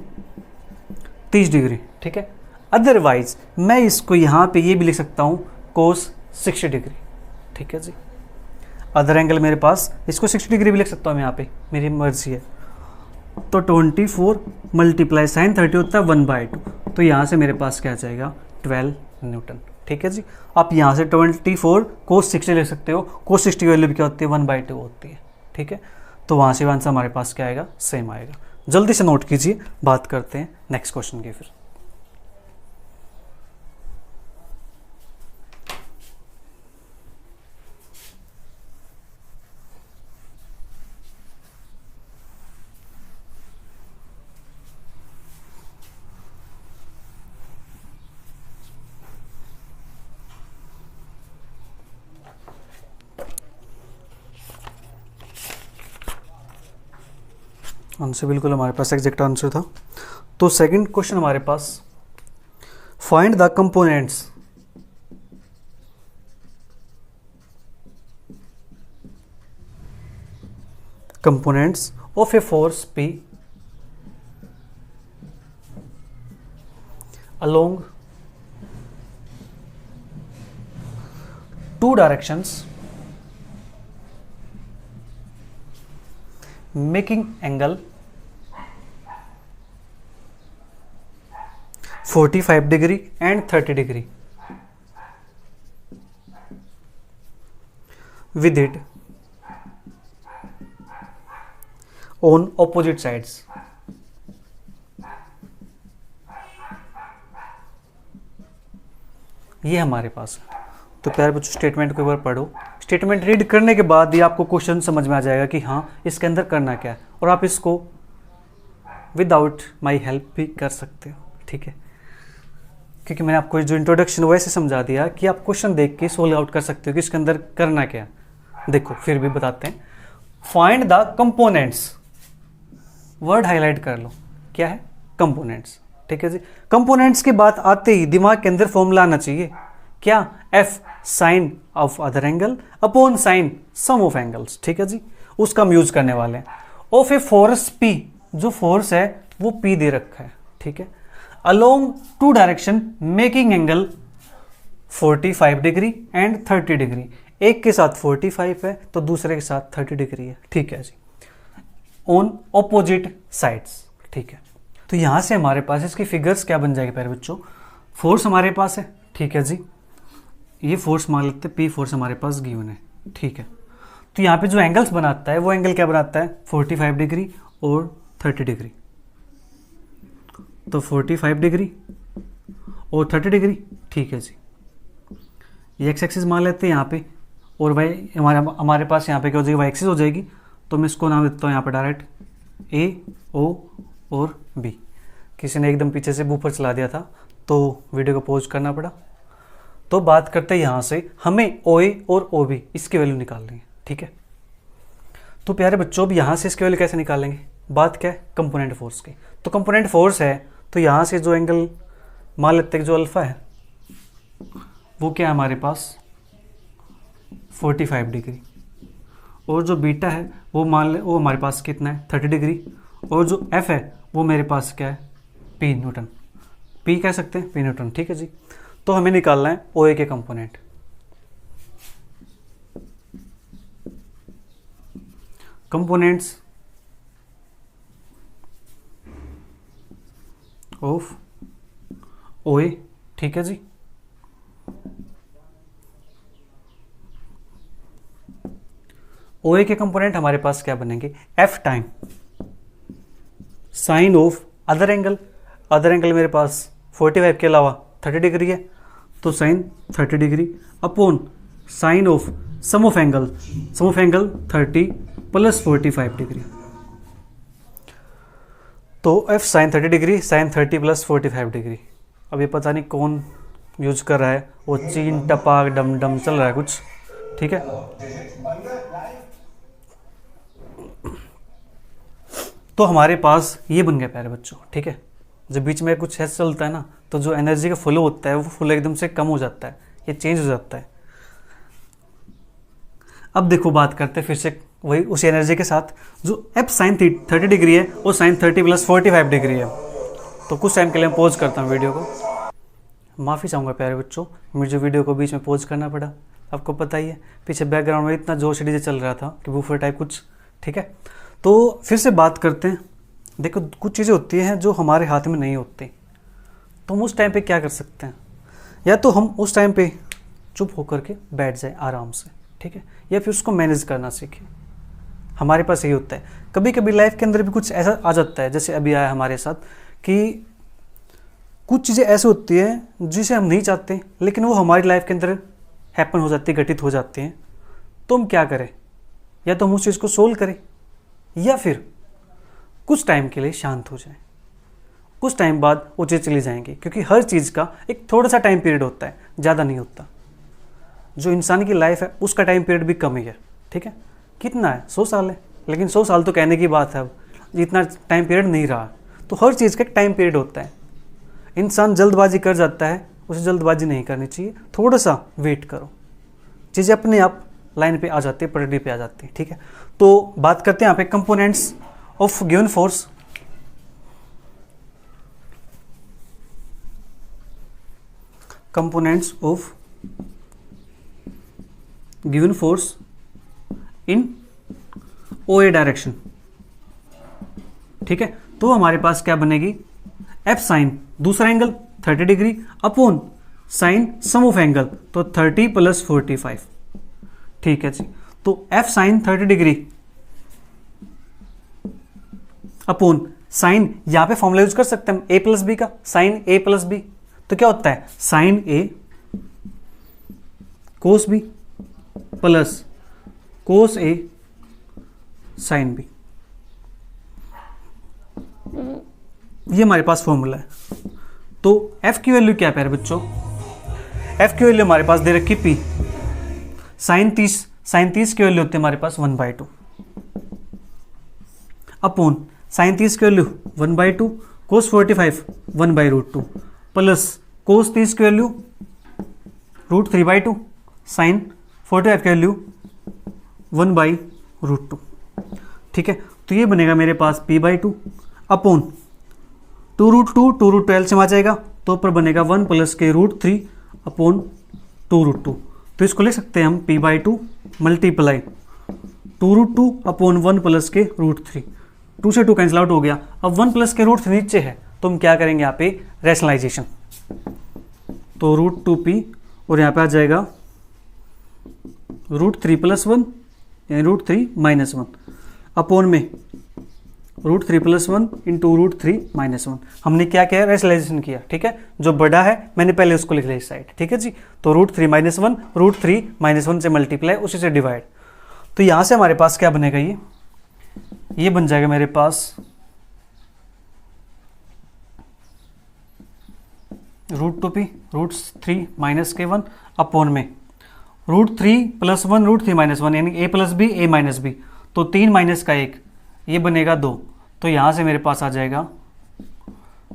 30 डिग्री। ठीक है, अदरवाइज मैं इसको यहाँ पे ये भी लिख सकता हूँ कोस 60 डिग्री। ठीक है जी, अदर एंगल मेरे पास, इसको 60 डिग्री भी लिख सकता हूँ मैं यहाँ पे, मेरी मर्जी है। तो 24 मल्टीप्लाई साइन 30 होता है 1/2। तो यहाँ से मेरे पास क्या आ जाएगा 12 न्यूटन। ठीक है जी, आप यहाँ से 24 कोस 60 ले सकते हो, कोस 60 की वैल्यू भी क्या होती है 1/2 होती है। ठीक है, तो वहाँ से आंसर हमारे पास क्या आएगा, सेम आएगा। जल्दी से नोट कीजिए, बात करते हैं नेक्स्ट क्वेश्चन की फिर। आंसर बिल्कुल हमारे पास एग्जैक्ट आंसर था। तो सेकंड क्वेश्चन हमारे पास, find the components of a force P along two directions making angle 45 degree and 30 degree with it on opposite sides. ये हमारे पास है। तो प्यारे बच्चों स्टेटमेंट को एक बार पढ़ो, स्टेटमेंट रीड करने के बाद ही आपको क्वेश्चन समझ में आ जाएगा कि हाँ इसके अंदर करना क्या है, और आप इसको विदाउट माय हेल्प भी कर सकते हो। ठीक है, क्योंकि मैंने आपको जो इंट्रोडक्शन वैसे समझा दिया कि आप क्वेश्चन देख के सोल्व आउट कर सकते हो कि इसके अंदर करना क्या है। देखो फिर भी बताते हैं, find the components, word highlight कर लो, क्या है कंपोनेंट्स। ठीक है जी, कंपोनेंट्स की बात आते ही दिमाग के अंदर फॉर्मूला आना चाहिए, क्या, F sine of other angle upon sine sum of angles. ठीक है जी, उसका हम यूज करने वाले हैं। ऑफ ए फोर्स पी, जो फोर्स है वो पी दे रखा है। ठीक है, along to direction making angle 45 degree and 30 degree, एक के साथ 45 है तो दूसरे के साथ 30 डिग्री है। ठीक है जी, ऑन ऑपोजिट साइड्स। ठीक है, तो यहाँ से हमारे पास इसकी फिगर्स क्या बन जाएगी प्यारे बच्चों, फोर्स हमारे पास है, ठीक है जी, ये फोर्स मान लेते हैं, पी फोर्स हमारे पास गिवन है, ठीक है। तो यहाँ पे जो एंगल्स बनाता है वो एंगल क्या बनाता है, 45 डिग्री और 30 डिग्री। तो 45 डिग्री और 30 डिग्री, ठीक है जी। ये एक्स एक्सिस मान लेते हैं यहाँ पे, और वाई हमारे पास यहाँ पे क्या हो जाएगी, वाई एक्सिस हो जाएगी। तो मैं इसको नाम देता हूँ यहाँ पे डायरेक्ट ए, ओ और बी। किसी ने एकदम पीछे से बूफर चला दिया था तो वीडियो को पॉज करना पड़ा। तो बात करते हैं यहाँ से हमें ओ ए और ओ बी इसकी वैल्यू निकालनी है, ठीक है। तो प्यारे बच्चों अब यहाँ से इसकी वैल्यू कैसे निकालेंगे, बात क्या है, कंपोनेंट फोर्स की। तो कंपोनेंट फोर्स है तो यहाँ से जो एंगल मान लेते हैं जो अल्फा है वो क्या है हमारे पास 45 डिग्री, और जो बीटा है वो मान ले वो हमारे पास कितना है 30 डिग्री, और जो एफ है वो मेरे पास क्या है पी न्यूटन, पी कह सकते हैं, पी न्यूटन, ठीक है जी। तो हमें निकालना है ओ ए के कंपोनेंट। कंपोनेंट्स ऑफ ओ ए, ठीक है जी। ओ ए के कंपोनेंट हमारे पास क्या बनेंगे, F time sine of other angle, other angle मेरे पास 45 के अलावा 30 डिग्री है, तो sine 30 degree upon sine of sum of angle 30 plus 45 degree. तो F sine 30 degree, sine 30 plus 45 degree. अब ये पता नहीं कौन यूज कर रहा है, वो चीन टपाक डम डम चल रहा है कुछ, ठीक है। तो हमारे पास ये बन गया प्यारे बच्चों, ठीक है। जब बीच में कुछ ऐसा चलता है ना तो जो एनर्जी का फ्लो होता है वो फ्लो एकदम से कम हो जाता है, ये चेंज हो जाता है। अब देखो बात करते हैं फिर से वही उसी एनर्जी के साथ, जो एफ साइन 30 डिग्री है वो साइन 30 प्लस 45 डिग्री है। तो कुछ टाइम के लिए मैं पॉज करता हूँ वीडियो को, माफ़ी चाहूँगा प्यारे बच्चों मुझे वीडियो को बीच में पॉज करना पड़ा, आपको पता ही है पीछे बैकग्राउंड में इतना जोर से डीजे चल रहा था कि बूफर टाइप कुछ, ठीक है। तो फिर से बात करते हैं, देखो कुछ चीज़ें होती हैं जो हमारे हाथ में नहीं होती, तो हम उस टाइम पे क्या कर सकते हैं, या तो हम उस टाइम पे चुप होकर के बैठ जाए आराम से, ठीक है, या फिर उसको मैनेज करना सीखें। हमारे पास यही होता है, कभी कभी लाइफ के अंदर भी कुछ ऐसा आ जाता है, जैसे अभी आया हमारे साथ कि कुछ चीज़ें ऐसी होती हैं जिसे हम नहीं चाहते लेकिन वो हमारी लाइफ के अंदर हैपन हो जाती है, घटित हो जाती हैं। तो हम क्या करें, या तो हम उस चीज़ को सोल्व करें या फिर कुछ टाइम के लिए शांत हो जाए, कुछ टाइम बाद वो चीज़ चली जाएंगी, क्योंकि हर चीज़ का एक थोड़ा सा टाइम पीरियड होता है, ज़्यादा नहीं होता। जो इंसान की लाइफ है उसका टाइम पीरियड भी कम ही है, ठीक है। कितना है 100 साल है, लेकिन 100 साल तो कहने की बात है, अब इतना टाइम पीरियड नहीं रहा। तो हर चीज़ का एक टाइम पीरियड होता है। इंसान जल्दबाजी कर जाता है, उसे जल्दबाजी नहीं करनी चाहिए, थोड़ा सा वेट करो, चीज़ें अपने आप लाइन पे आ जाती है, पटरी पे आ जाती है, ठीक है। तो बात करते हैं यहाँ पे components of given force. Components of given force in O A direction, ठीक है। तो हमारे पास क्या बनेगी, एफ साइन दूसरा angle 30 degree upon sine sum of angle, तो 30 प्लस 45, ठीक है जी। तो F sine 30 degree upon sine, यहां पे फॉर्मूला यूज कर सकते हैं हम ए प्लस बी का, साइन ए प्लस बी, तो क्या होता है साइन ए कोस बी प्लस कोस ए साइन बी, ये हमारे पास फॉर्मूला है। तो f की वैल्यू क्या है प्यारे बच्चों, f की वैल्यू हमारे पास दे रखी p, साइन 30 की वैल्यू होती है हमारे पास 1/2 अपॉन साइन 30 की वैल्यू 1/2, कोस 45 1/√2 प्लस कोस 30 की वैल्यू √3/2, साइन 45 की वैल्यू 1/√2, ठीक है। तो ये बनेगा मेरे पास p/2 अपॉन 2√2 एलसीएम आ जाएगा, तो ऊपर बनेगा 1 प्लस के √3 अपॉन 2√2। तो इसको लिख सकते हैं हम p/2 मल्टीप्लाई 2√2 अपॉन 1 प्लस के √3, 2 से 2 कैंसिल आउट हो गया। अब 1 प्लस के रूट नीचे है तो हम क्या करेंगे यहाँ पे रैशनलाइजेशन, तो √2p और यहाँ पे आ जाएगा √3 + 1 यानी √3 - 1 अपॉन में √3 + 1 इंटू √3 - 1। हमने क्या किया, रैशनलाइजेशन किया, ठीक है। जो बड़ा है मैंने पहले उसको लिख लिया इस साइड, ठीक है जी। तो √3 - 1 √3 - 1 से मल्टीप्लाई, उसी से डिवाइड। तो यहाँ से हमारे पास क्या बनेगा, ये बन जाएगा मेरे पास √2p √3 - k1 अपॉन में √3 + 1 √3 - 1 यानी a + b a - b, तो 3 माइनस का 1 ये बनेगा 2। तो यहाँ से मेरे पास आ जाएगा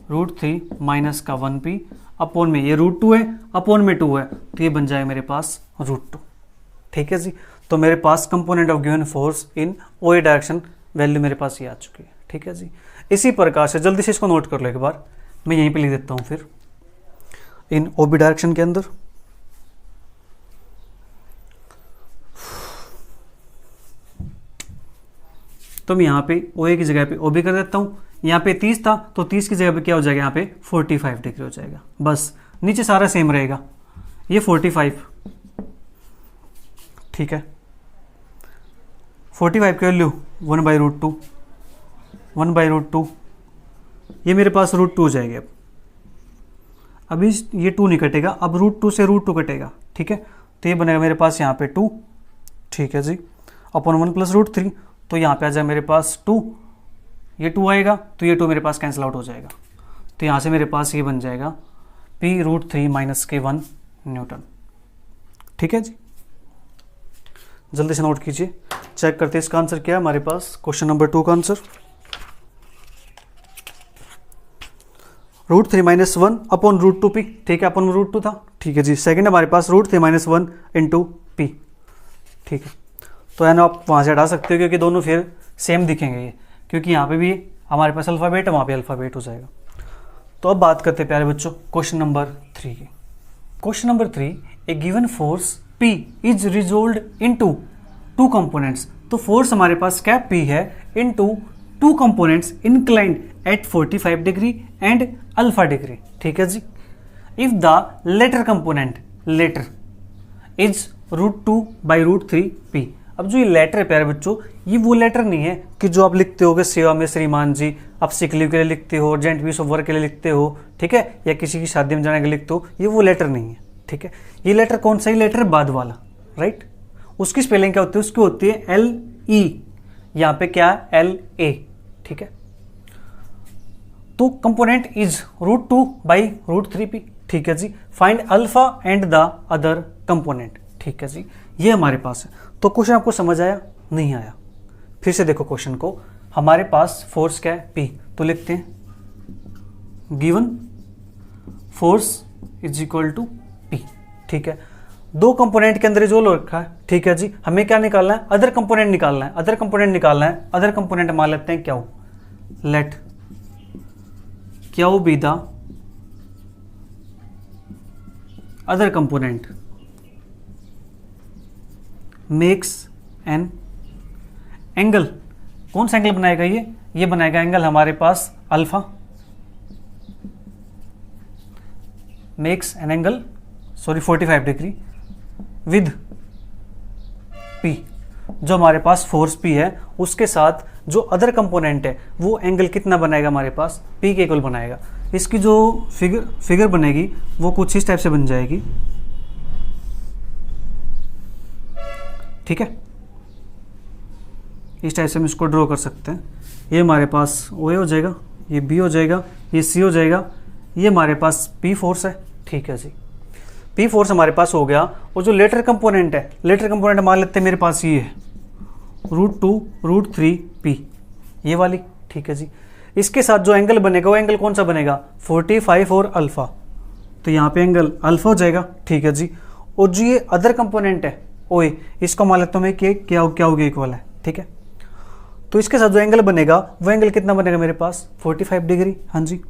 √3 - 1p अपॉन में ये √2 है अपॉन में 2 है, तो ये बन जाएगा मेरे पास √2, ठीक है जी। तो मेरे पास component of given force in O A direction value मेरे पास ये आ चुकी है, ठीक है जी। इसी प्रकार से जल्दी से इसको नोट कर लो एक बार, मैं यहीं पे लिख देता हूँ फिर इन ओ बी डायरेक्शन के अंदर। तो मैं यहाँ पे ओ ए की जगह पे ओ बी कर देता हूँ। यहाँ पे 30 था तो 30 की जगह पे क्या हो जाएगा, यहाँ पे 45 डिग्री हो जाएगा, बस नीचे सारा सेम रहेगा। ये 45, ठीक है। 45 की वैल्यू 1/√2 1/√2, ये मेरे पास √2 हो जाएगी। अब ये 2 नहीं कटेगा, अब √2 से √2 कटेगा, ठीक है। तो ये बनेगा मेरे पास यहाँ पे 2, ठीक है जी, अपॉन 1 + √3। तो यहाँ पे आ जाए मेरे पास 2, ये 2 आएगा तो ये 2 मेरे पास कैंसिल आउट हो जाएगा। तो यहाँ से मेरे पास ये बन जाएगा p √3 - k1 न्यूटन, ठीक है जी। जल्दी से नोट कीजिए, चेक करते हैं इसका आंसर क्या है हमारे पास। क्वेश्चन नंबर 2 का आंसर √3 - 1 अपॉन √2p, ठीक है, अपॉन √2 था, ठीक है जी। सेकंड हमारे पास √3 - 1 इंटू p, ठीक है। तो यानी आप वहाँ से हटा सकते हो क्योंकि दोनों फिर सेम दिखेंगे ये, क्योंकि यहाँ पे भी हमारे पास अल्फ़ाबेट है, वहाँ पे अल्फ़ाबेट हो जाएगा। तो अब बात करते हैं प्यारे बच्चों क्वेश्चन नंबर 3 की। Question number 3, a given force P is resolved into 2 components. तो फोर्स हमारे पास क्या P है into 2 components inclined at 45 degree and alpha degree, ठीक है जी। If the latter component latter is √2/√3p। अब जो ये लेटर है प्यारे बच्चों, ये वो लेटर नहीं है कि जो आप लिखते हो सेवा में श्रीमान जी, आप सिक लीव के लिए लिखते हो, अर्जेंट पीस ऑफ वर्क के लिए लिखते हो, ठीक है, या किसी की शादी में जाने के लिए लिखते हो, ये वो लेटर नहीं है, ठीक है। ये लेटर कौन सा, ही लेटर बाद वाला, राइट। उसकी स्पेलिंग क्या होती है, उसकी होती है LE, यहाँ पे क्या LA, ठीक है। तो कंपोनेंट इज √2/√3p, ठीक है जी। Find alpha and the other component, ठीक है जी। ये हमारे पास है। तो क्वेश्चन आपको समझ आया, नहीं आया? फिर से देखो क्वेश्चन को। हमारे पास फोर्स क्या है P, तो लिखते हैं given force is equal to P, ठीक है। 2 कंपोनेंट के अंदर जो रखा है, ठीक है जी। हमें क्या निकालना है, अदर कंपोनेंट निकालना है, अदर कंपोनेंट निकालना है। अदर कंपोनेंट मान लेते हैं Q, let Q be the other component makes an angle. कौन सा एंगल बनाएगा, ये बनाएगा एंगल हमारे पास alpha, makes an angle 45 degree with P। जो हमारे पास फोर्स P है उसके साथ जो अदर कंपोनेंट है वो एंगल कितना बनाएगा, हमारे पास P के इक्वल बनाएगा। इसकी जो फिगर बनेगी वो कुछ इस टाइप से बन जाएगी, ठीक है। इस टाइप से हम इसको ड्रॉ कर सकते हैं। ये हमारे पास OA हो जाएगा, ये B हो जाएगा, ये C हो जाएगा, ये हमारे पास P फोर्स है, ठीक है जी। P फोर्स हमारे पास हो गया। और जो लेटर कंपोनेंट है, लेटर कंपोनेंट मान लेते हैं मेरे पास ये है √2/√3p, ये वाली, ठीक है जी। इसके साथ जो एंगल बनेगा वो एंगल कौन सा बनेगा, 45 और अल्फा, तो यहाँ पे एंगल अल्फा हो जाएगा, ठीक है जी। और जो ये अदर कंपोनेंट है OA, इसको मान लेता हूँ मैं कि क्या हो गया, इक्वल है, ठीक है। तो इसके साथ जो एंगल बनेगा वो एंगल कितना बनेगा मेरे पास, 45 डिग्री, हाँ जी।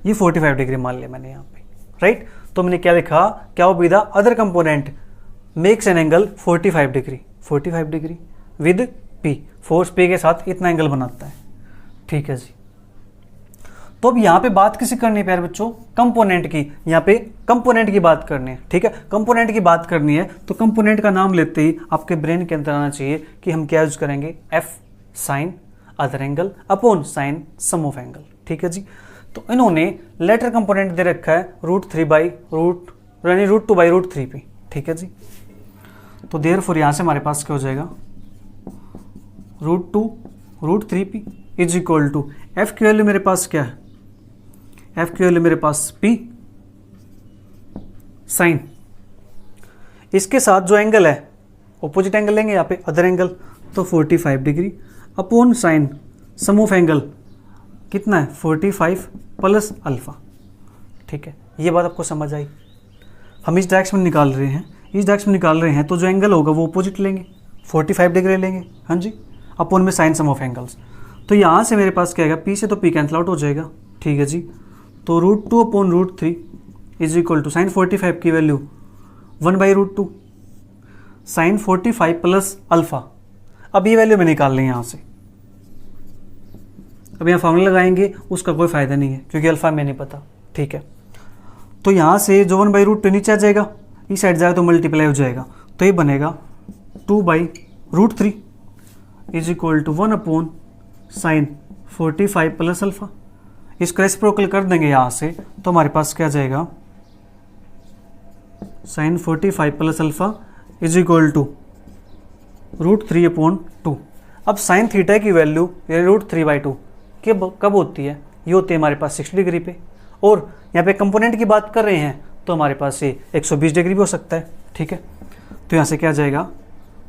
ये 45 डिग्री मान लिया मैंने यहाँ पे, राइट। तो मैंने क्या लिखा, क्या B the other component makes an angle 45 degree with P, force P के साथ इतना एंगल बनाता है, ठीक है जी। तो अब यहाँ पे बात किसी करनी है प्यारे बच्चों, कंपोनेंट की, यहाँ पे कंपोनेंट की बात करनी है, ठीक है। कंपोनेंट की बात करनी है तो कंपोनेंट का नाम लेते ही आपके ब्रेन के अंदर आना चाहिए कि हम क्या यूज करेंगे, F sine other angle upon sine sum of angle, ठीक है जी। तो इन्होंने लेटर कंपोनेंट दे रखा है √2/√3p, ठीक है जी। तो देयरफॉर यहाँ से हमारे पास क्या हो जाएगा, √2√3p is equal to F की वैल्यू मेरे पास क्या है, F की वैल्यू मेरे पास P साइन, इसके साथ जो एंगल है ऑपोजिट एंगल लेंगे यहाँ पे अदर एंगल, तो 45 degree upon sine sum of angle कितना है 45 प्लस अल्फा, ठीक है। ये बात आपको समझ आई। हम इस डायरेक्शन में निकाल रहे हैं, इस डायरेक्शन में निकाल रहे हैं तो जो एंगल होगा वो ऑपोजिट लेंगे, 45 डिग्री लेंगे, हाँ जी, अपॉन में साइन सम ऑफ एंगल्स। तो यहाँ से मेरे पास क्या आएगा, P से तो P कैंसिल आउट हो जाएगा, ठीक है जी। तो √2/√3 इज इक्वल टू साइन 45 की वैल्यू 1/√2 साइन 45 प्लस अल्फा। अब ये वैल्यू में निकाल लें यहाँ से, अब यहाँ फॉर्मूला लगाएंगे उसका कोई फायदा नहीं है क्योंकि अल्फा में नहीं पता, ठीक है। तो यहाँ से जो 1/√2 नीचे आ जाएगा, इस साइड जाएगा तो मल्टीप्लाई हो जाएगा, तो ये बनेगा 2/√3 is equal to 1 sine 45 plus alpha. इसको रेसिप्रोकल कर देंगे यहाँ से तो हमारे पास क्या जाएगा, sine 45 plus alpha is equal to √3/2। अब साइन थीटा की वैल्यू √3/2 कब होती है, ये होती है हमारे पास 60 डिग्री पे, और यहाँ पे कंपोनेंट की बात कर रहे हैं तो हमारे पास ये 120 डिग्री भी हो सकता है, ठीक है। तो यहाँ से क्या जाएगा,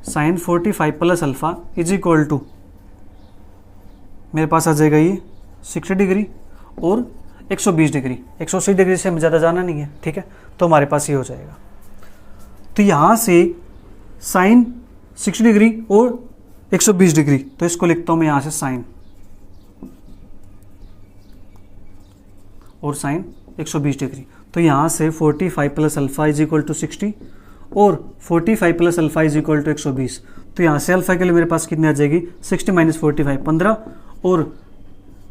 sine 45 plus alpha is equal to मेरे पास आ जाएगा ये 60 डिग्री और 120 डिग्री, 180 डिग्री से हमें ज़्यादा जाना नहीं है, ठीक है। तो हमारे पास ये हो जाएगा। तो यहाँ से साइन 60 डिग्री और 120 डिग्री, तो इसको लिखता हूँ मैं यहाँ से साइन और साइन 120 डिग्री। तो यहाँ से 45 plus alpha is equal to 60 और 45 plus alpha is equal to 120। तो यहाँ से अल्फा के लिए मेरे पास कितनी आ जाएगी, 60 - 45 15 और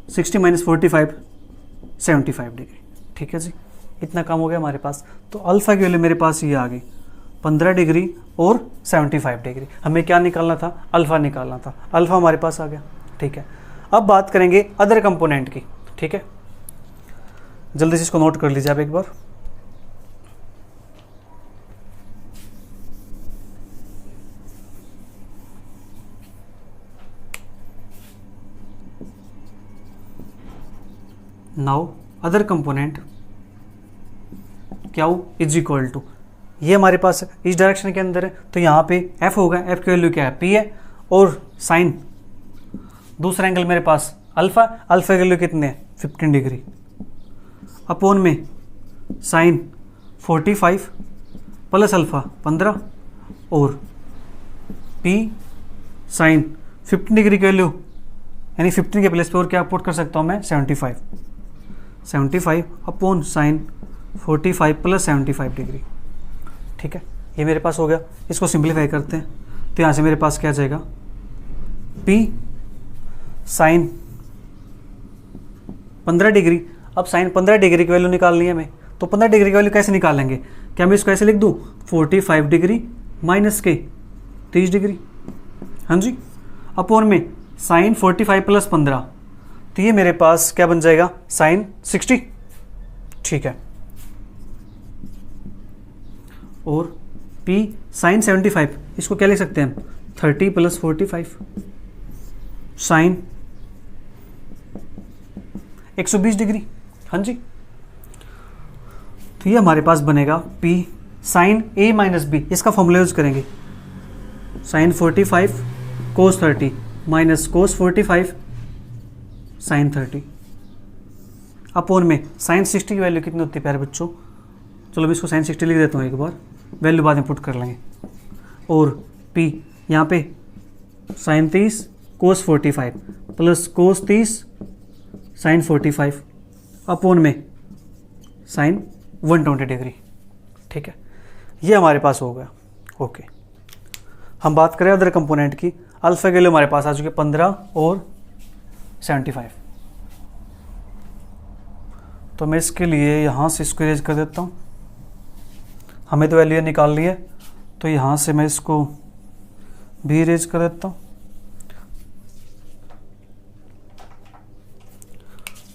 60 - 45 75 डिग्री, ठीक है जी। इतना काम हो गया हमारे पास। तो अल्फा की वैल्यू मेरे पास ये आ गई 15 डिग्री और 75 डिग्री। हमें क्या निकालना था, अल्फा निकालना था, अल्फा हमारे पास आ गया, ठीक है। अब बात करेंगे अदर कंपोनेंट की, ठीक है। जल्दी से इसको नोट कर लीजिए आप एक बार। नाउ अदर कंपोनेंट क्या इज इक्वल टू, ये हमारे पास इस डायरेक्शन के अंदर है तो यहाँ पे F होगा, F की वैल्यू क्या है, P है, और साइन दूसरा एंगल मेरे पास अल्फा, अल्फा की वैल्यू कितने है 15 डिग्री, अपॉन में साइन 45 प्लस अल्फा 15 और P साइन 15 डिग्री की वैल्यू, यानी 15 के प्लेस पे और क्या पुट कर सकता हूँ मैं 75 अपॉन साइन 45 प्लस 75 डिग्री, ठीक है। ये मेरे पास हो गया। इसको सिंप्लीफाई करते हैं तो यहाँ से मेरे पास क्या जाएगा, P साइन 15 डिग्री। अब साइन 15 डिग्री की वैल्यू निकालनी है हमें, तो 15 डिग्री की वैल्यू कैसे निकालेंगे, क्या मैं इसको ऐसे लिख दूँ 45 डिग्री माइनस के 30 डिग्री, हाँ जी, अपॉन में साइन 45 प्लस 15, तो ये मेरे पास क्या बन जाएगा साइन 60, ठीक है। और P साइन 75, इसको क्या लिख सकते हैं हम 30 प्लस 45 साइन 120 डिग्री, हाँ जी। तो ये हमारे पास बनेगा P sine A minus B, इसका फॉर्मूला यूज करेंगे, sine 45 cos 30 minus cos 45 sine 30 upon में साइन 60 की वैल्यू कितनी होती है प्यारे बच्चों, चलो मैं इसको साइन 60 लिख देता हूँ एक बार, वैल्यू बाद में पुट कर लेंगे। और P यहाँ पे साइन 30 कोस 45 प्लस कोस 30 साइन 45 अपॉन में साइन 120 डिग्री, ठीक है। ये हमारे पास हो गया, ओके। हम बात करें अदर कंपोनेंट की। अल्फा की वैल्यू हमारे पास आ चुकी है 15 और 75। तो मैं इसके लिए यहाँ से इसको इरेज कर देता हूँ, हमें तो वैल्यू निकालनी है, तो यहाँ से मैं इसको भी इरेज कर देता हूँ।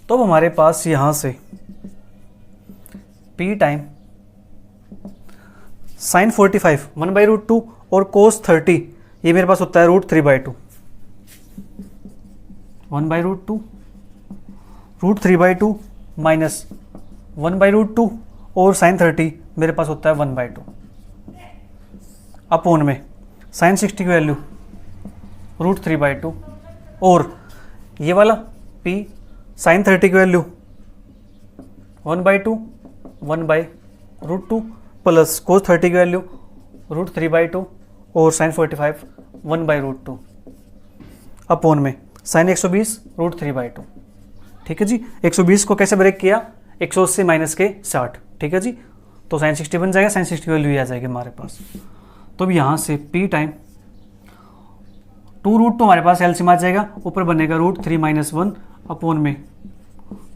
तो हमारे पास यहाँ से p टाइम साइन 45 1/√2 और कोस 30 ये मेरे पास होता है √3/2, 1/√2 √3/2 माइनस 1/√2 और साइन 30 मेरे पास होता है 1/2 अपॉन में साइन 60 की वैल्यू √3/2 और ये वाला p साइन 30 की वैल्यू 1/2 1/√2 प्लस कोस 30 की वैल्यू √3/2 और साइन 45 1/√2 अपॉन में साइन 120 √3/2। ठीक है जी। 120 को कैसे ब्रेक किया, 180 माइनस के 60। ठीक है जी। तो साइन 60 बन जाएगा, साइन 60 की वैल्यू आ जाएगी हमारे पास। तो अब यहाँ से p टाइम 2√2 हमारे पास एलसीएम आ जाएगा, ऊपर बनेगा √3 - 1 अपॉन में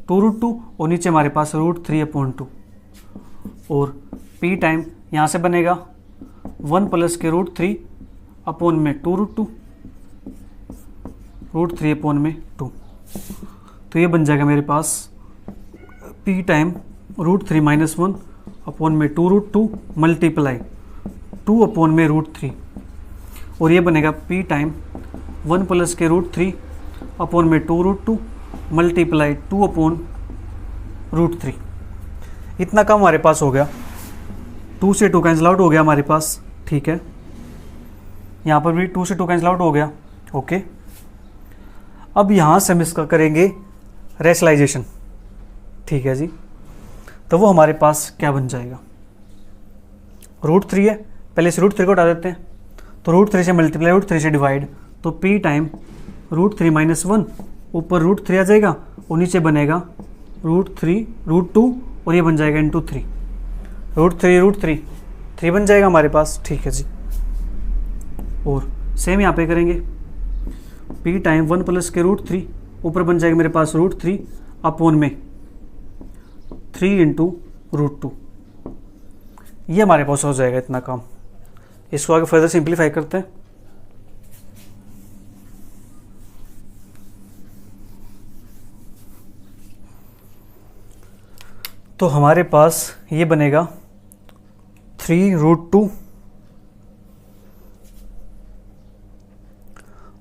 2√2 और नीचे हमारे पास √3/2 और p टाइम यहाँ से बनेगा 1 प्लस के √3 अपॉन में 2√2 √3/2। तो ये बन जाएगा मेरे पास p टाइम √3 - 1 अपॉन में 2√2 मल्टीप्लाई 2 अपॉन में √3 और ये बनेगा p टाइम 1 प्लस के √3 अपॉन में 2√2 मल्टीप्लाई 2 अपॉन √3। इतना कम हमारे पास हो गया, 2 से 2 कैंसिल आउट हो गया हमारे पास। ठीक है, यहाँ पर भी 2 से 2 कैंसिल आउट हो गया। ओके, अब यहाँ से हम इसका करेंगे रेशनलाइजेशन। ठीक है जी। तो वो हमारे पास क्या बन जाएगा, √3 है, पहले से √3 को हटा देते हैं, तो √3 से मल्टीप्लाई √3 से डिवाइड, तो p टाइम √3 - 1 ऊपर √3 आ जाएगा और नीचे बनेगा √2 और ये बन जाएगा इंटू 3, √3 3 बन जाएगा हमारे पास। ठीक है जी। और सेम यहाँ पे करेंगे, p टाइम 1 प्लस के √3 ऊपर बन जाएगा मेरे पास √3 अपॉन में 3 इंटू √2। ये हमारे पास हो जाएगा इतना काम। इसको आगे फर्दर सिंप्लीफाई करते हैं। तो हमारे पास ये बनेगा 3√2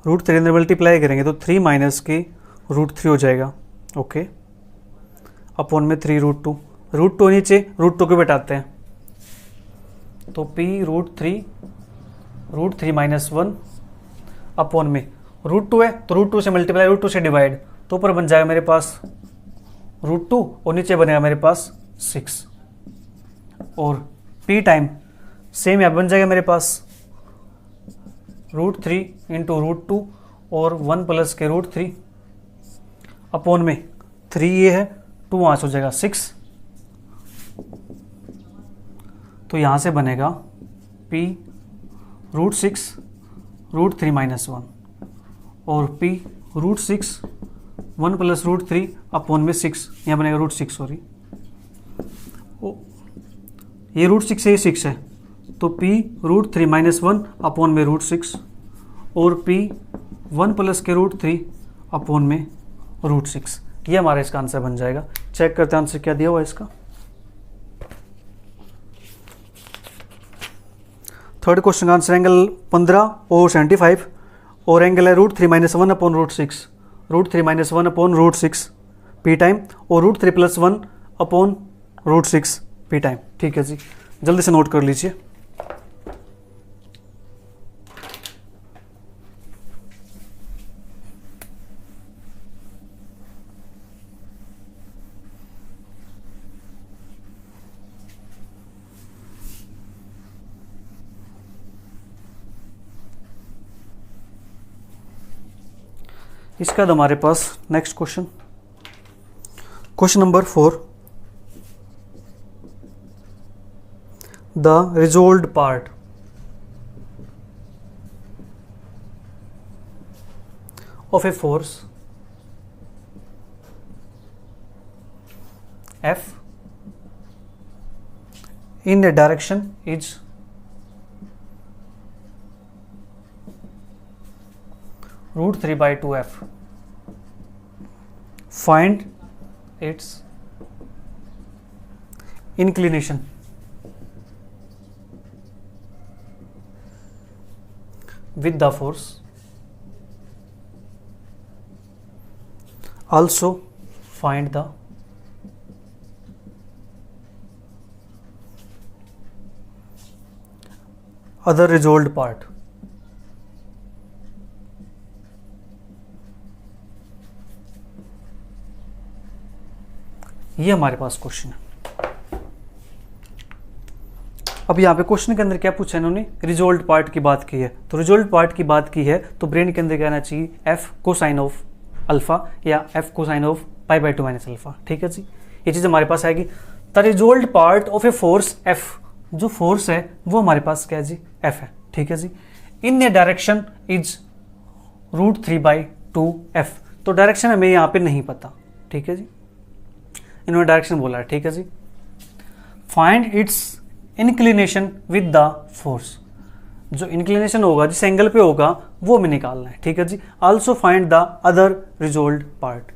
√3 अंदर मल्टीप्लाई करेंगे तो 3 माइनस के √3 हो जाएगा। ओके, अपॉन में 3√2, √2 नीचे √2 को बैठाते हैं, तो p √3 - 1 अपॉन में √2 है तो √2 से मल्टीप्लाई √2 से डिवाइड, तो ऊपर बन जाएगा मेरे पास √2 और नीचे बनेगा मेरे पास 6 और p टाइम सेम यहाँ बन जाएगा मेरे पास √3 इंटू √2 और 1 प्लस के √3 अपॉन में 3 ये है, 2 वहाँ से हो जाएगा 6। तो यहाँ से बनेगा p √6 √3 - 1 और p √6 1 प्लस √3 अपॉन में 6, यहाँ बनेगा √6 सॉरी, ये √6 से ये 6 है, तो p √3 - 1 अपॉन में √6 और p 1 प्लस के √3 अपॉन में √6। ये हमारा इसका आंसर बन जाएगा। चेक करते हैं आंसर क्या दिया हुआ है इसका। थर्ड क्वेश्चन का आंसर एंगल 15 और 75 और एंगल है √3 - 1 अपॉन √6, √3 - 1 अपॉन √6 p टाइम और √3 + 1 अपॉन √6 p टाइम। ठीक है जी, जल्दी से नोट कर लीजिए। इसके बाद हमारे पास next question, question number 4, the resolved part. Of a force F in a direction is √3/2F. Find its inclination with the force. Also find the other resolved part. ये हमारे पास क्वेश्चन है। अब यहाँ पे क्वेश्चन के अंदर क्या पूछा इन्होंने, रिजोल्व पार्ट की बात की है। तो रिजोल्व पार्ट की बात की है तो ब्रेन के अंदर क्या आना चाहिए, एफ कोसाइन ऑफ अल्फा या F cosine of π/2 minus alpha. ठीक है जी, ये चीज़ हमारे पास आएगी। The resolve part of a force F, जो फोर्स है वो हमारे पास क्या है जी, एफ है। ठीक है जी, इन ए डायरेक्शन इज √3/2F। तो डायरेक्शन हमें यहाँ पे नहीं पता। ठीक है जी, इन्होंने डायरेक्शन बोला है। ठीक है जी, find its inclination with the force, जो इंक्लिनेशन होगा जिस एंगल पे होगा वो हमें निकालना है। ठीक है जी, also find the other resolve part.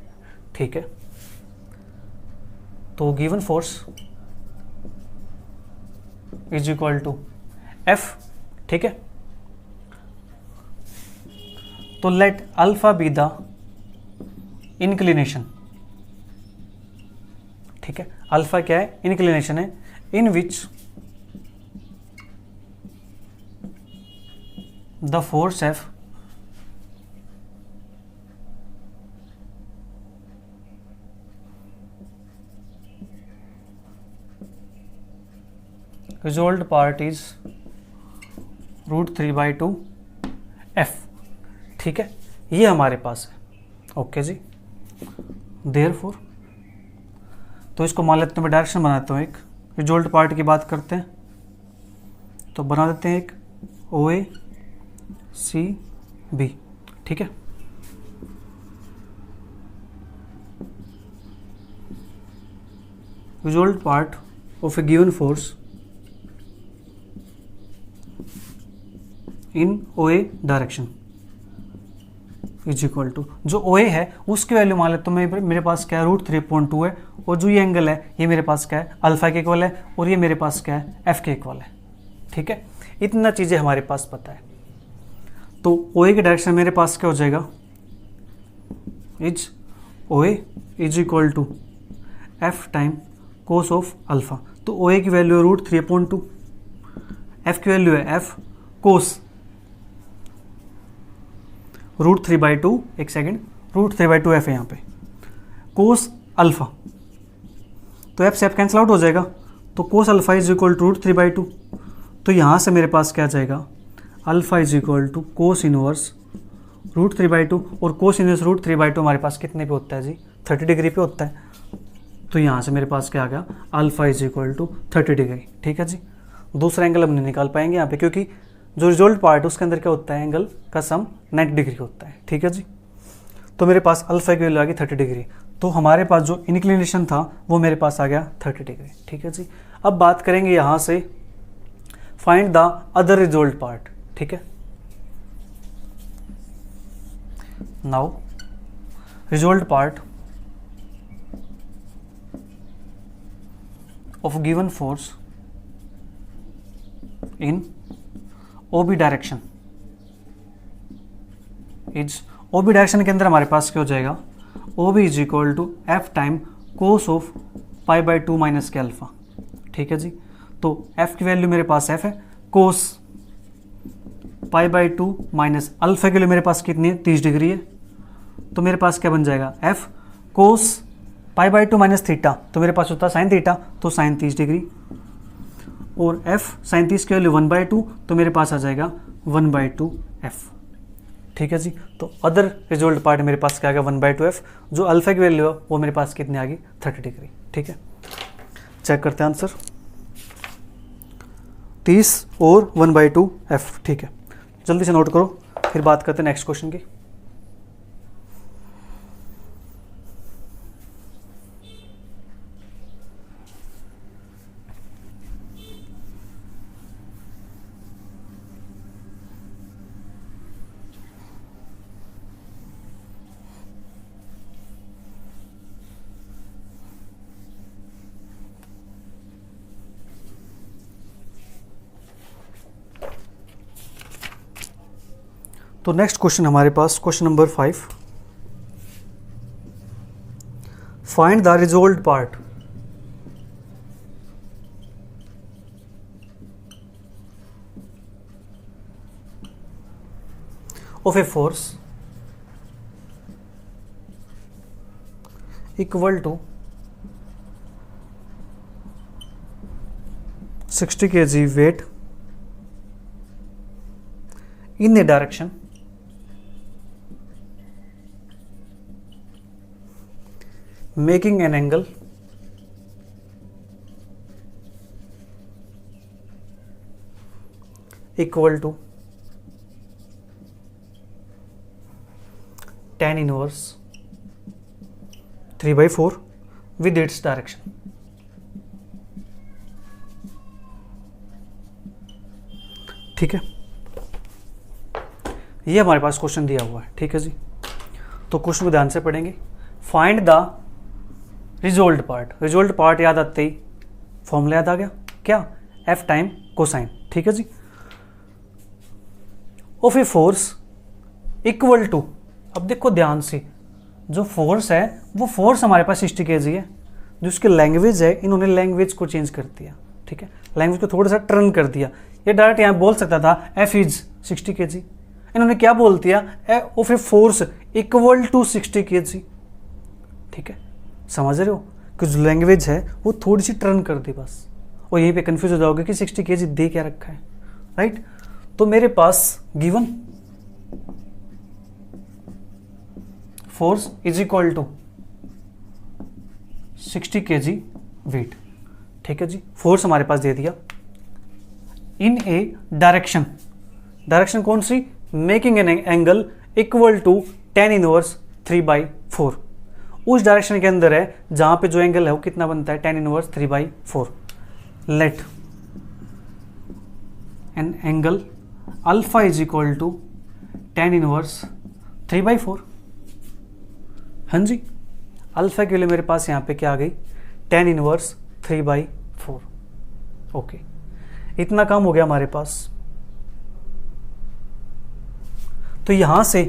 ठीक है, तो given force is equal to F. ठीक है, तो let alpha be the inclination. ठीक है, अल्फा क्या है, इंक्लिनेशन है, in which the force F resolved part is √3/2F। ठीक है, ये हमारे पास है। ओके जी, देयरफॉर तो इसको मान लेते हैं, मैं डायरेक्शन बनाता हूँ। एक रिजोल्व पार्ट की बात करते हैं तो बना देते हैं एक OACB। ठीक है, resolve part of a given force in OA direction is equal to, जो OA है उसकी वैल्यू मान लेते तो मेरे पास क्या है, √3/2 है, और जो ये एंगल है ये मेरे पास क्या है, अल्फा के इक्वल है, और ये मेरे पास क्या है, एफ के इक्वल है। ठीक है, इतना चीज़ें हमारे पास पता है। तो OA की डायरेक्शन मेरे पास क्या हो जाएगा, is OA is equal to F time cos of alpha. तो OA की वैल्यू है √3/2, एफ की वैल्यू है एफ कोस √3/2, एक सेकेंड, √3/2F है यहाँ पे, कोस अल्फा, तो एफ से एफ कैंसिल आउट हो जाएगा, तो cos alpha is equal to √3/2। तो यहाँ से मेरे पास क्या जाएगा, alpha is equal to cos inverse √3/2, और कोस इनवर्स √3/2 हमारे पास कितने पे होता है जी, 30 डिग्री पे होता है। तो यहाँ से मेरे पास क्या आ गया, alpha is equal to 30 degree. ठीक है जी, दूसरा एंगल हम नहीं निकाल पाएंगे यहाँ पे, क्योंकि जो रिजोल्व पार्ट है उसके अंदर क्या होता है, एंगल का सम 90 डिग्री होता है। ठीक है जी, तो मेरे पास अल्फा की वैल्यू आ गई 30 डिग्री, तो हमारे पास जो इंक्लिनेशन था वो मेरे पास आ गया 30 डिग्री। ठीक है जी, अब बात करेंगे यहाँ से find the other resolve part. ठीक है, now resolve part of given force in OB direction is, OB direction के अंदर हमारे पास क्या हो जाएगा, OB is equal to F time cos of π/2 minus के अल्फा। ठीक है जी, तो f की वैल्यू मेरे पास f है, कोस π/2 माइनस अल्फा के लिए मेरे पास कितनी है, 30 डिग्री है। तो मेरे पास क्या बन जाएगा, f कोस π/2 माइनस थीटा, तो मेरे पास होता है साइन थीटा, तो साइन 30 डिग्री, और f साइन 30 की वैल्यू 1/2, तो मेरे पास आ जाएगा 1/2f। ठीक है जी, तो अदर रिजोल्व पार्ट मेरे पास क्या आ गया, 1/2f, जो अल्फा की वैल्यू है वो मेरे पास कितनी आ गई, 30 डिग्री। ठीक है, चेक करते हैं आंसर, 30 और 1/2f। ठीक है, जल्दी से नोट करो, फिर बात करते हैं नेक्स्ट क्वेश्चन की। तो नेक्स्ट क्वेश्चन हमारे पास question number 5, find the resolve part of a force equal to 60 kg weight in a direction making an angle equal to tan inverse 3/4 with its direction। ठीक है, ये हमारे पास क्वेश्चन दिया हुआ है। ठीक है जी, तो क्वेश्चन को ध्यान से पढ़ेंगे। Find the resolve part, resolve part याद आते ही फॉर्मूला याद आ गया, क्या, एफ टाइम कोसाइन। ठीक है जी, of a force equal to, अब देखो ध्यान से, जो फोर्स है वो फोर्स हमारे पास 60 kg है, जो उसकी लैंग्वेज है इन्होंने लैंग्वेज को चेंज कर दिया। ठीक है, लैंग्वेज को थोड़ा सा टर्न कर दिया। ये डायरेक्ट यहाँ बोल सकता था एफ इज 60 kg, इन्होंने क्या बोल दिया, of a force equal to 60 kg। ठीक है, समझ रहे हो कि जो लैंग्वेज है वो थोड़ी सी टर्न कर दी बस, और यहीं पे कंफ्यूज हो जाओगे कि 60 kg दे क्या रखा है। राइट, तो मेरे पास given force is equal to 60 kg weight. ठीक है जी, फोर्स हमारे पास दे दिया इन ए डायरेक्शन, डायरेक्शन कौन सी, making an angle equal to tan inverse 3/4। उस डायरेक्शन के अंदर है जहां पे जो एंगल है वो कितना बनता है, tan inverse 3/4। Let an angle alpha is equal to tan inverse 3/4। हाँ जी, अल्फा के लिए मेरे पास यहाँ पे क्या आ गई, tan इनवर्स 3/4। ओके, इतना काम हो गया हमारे पास। तो यहां से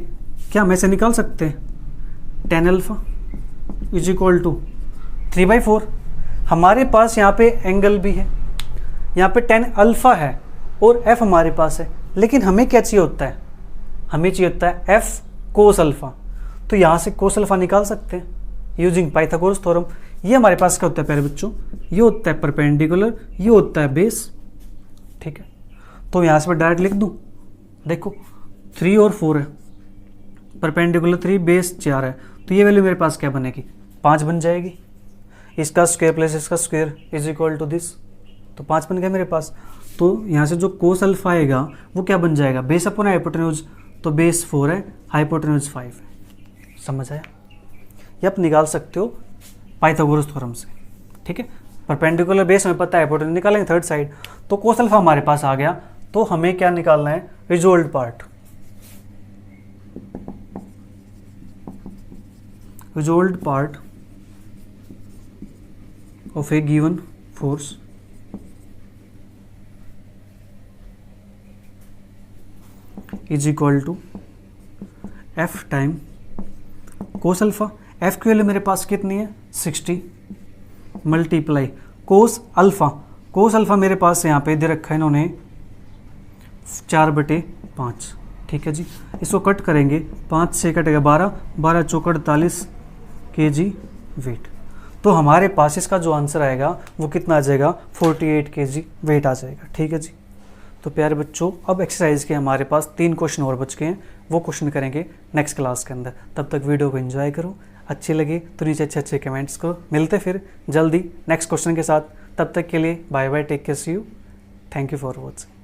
क्या हम ऐसे निकाल सकते हैं, tan alpha is equal to 3/4। हमारे पास यहाँ पे एंगल भी है, यहाँ पे tan अल्फा है और f हमारे पास है, लेकिन हमें क्या चाहिए होता है, हमें चाहिए होता है f कोस अल्फा। तो यहाँ से कोस अल्फा निकाल सकते हैं यूजिंग पाइथागोरस थ्योरम। ये हमारे पास क्या होता है प्यारे बच्चों, ये होता है परपेंडिकुलर, ये होता है बेस। ठीक है, तो यहाँ से मैं डायरेक्ट लिख दूँ, देखो 3 और 4 है, परपेंडिकुलर 3, बेस 4 है, तो ये वैल्यू मेरे पास क्या बनेगी, 5 बन जाएगी। इसका स्क्वायर प्लस इसका square is equal to this, तो 5 बन गया मेरे पास। तो यहाँ से जो कोस अल्फा आएगा वो क्या बन जाएगा, बेस अपॉन हाइपोटेन्यूज, तो बेस 4 है, हाइपोटेन्यूज 5 है। समझ आया, ये आप निकाल सकते हो पाइथागोरस थ्योरम से। ठीक है, परपेंडिकुलर बेस हमें पता है, हाइपोटेन्यूज निकालेंगे थर्ड साइड, तो कोस अल्फा हमारे पास आ गया। तो हमें क्या निकालना है, resolve part, resolve part of a given force is equal to F time cos alpha. F की वैल्यू मेरे पास कितनी है, 60 multiply cos alpha. Cos alpha मेरे पास यहाँ पे दे रखा है इन्होंने 4/5। ठीक है जी, इसको कट करेंगे, 5 से कटेगा 12, 12 चौक 48 kg वेट। तो हमारे पास इसका जो आंसर आएगा वो कितना आ जाएगा, 48 kg वेट आ जाएगा। ठीक है जी, तो प्यारे बच्चों अब एक्सरसाइज के हमारे पास 3 क्वेश्चन और बच गए हैं, वो क्वेश्चन करेंगे नेक्स्ट क्लास के अंदर। तब तक वीडियो को एंजॉय करो, अच्छी लगे तो नीचे अच्छे कमेंट्स करो। मिलते फिर जल्दी नेक्स्ट क्वेश्चन के साथ, तब तक के लिए bye bye, take care, see you, thank you for watching.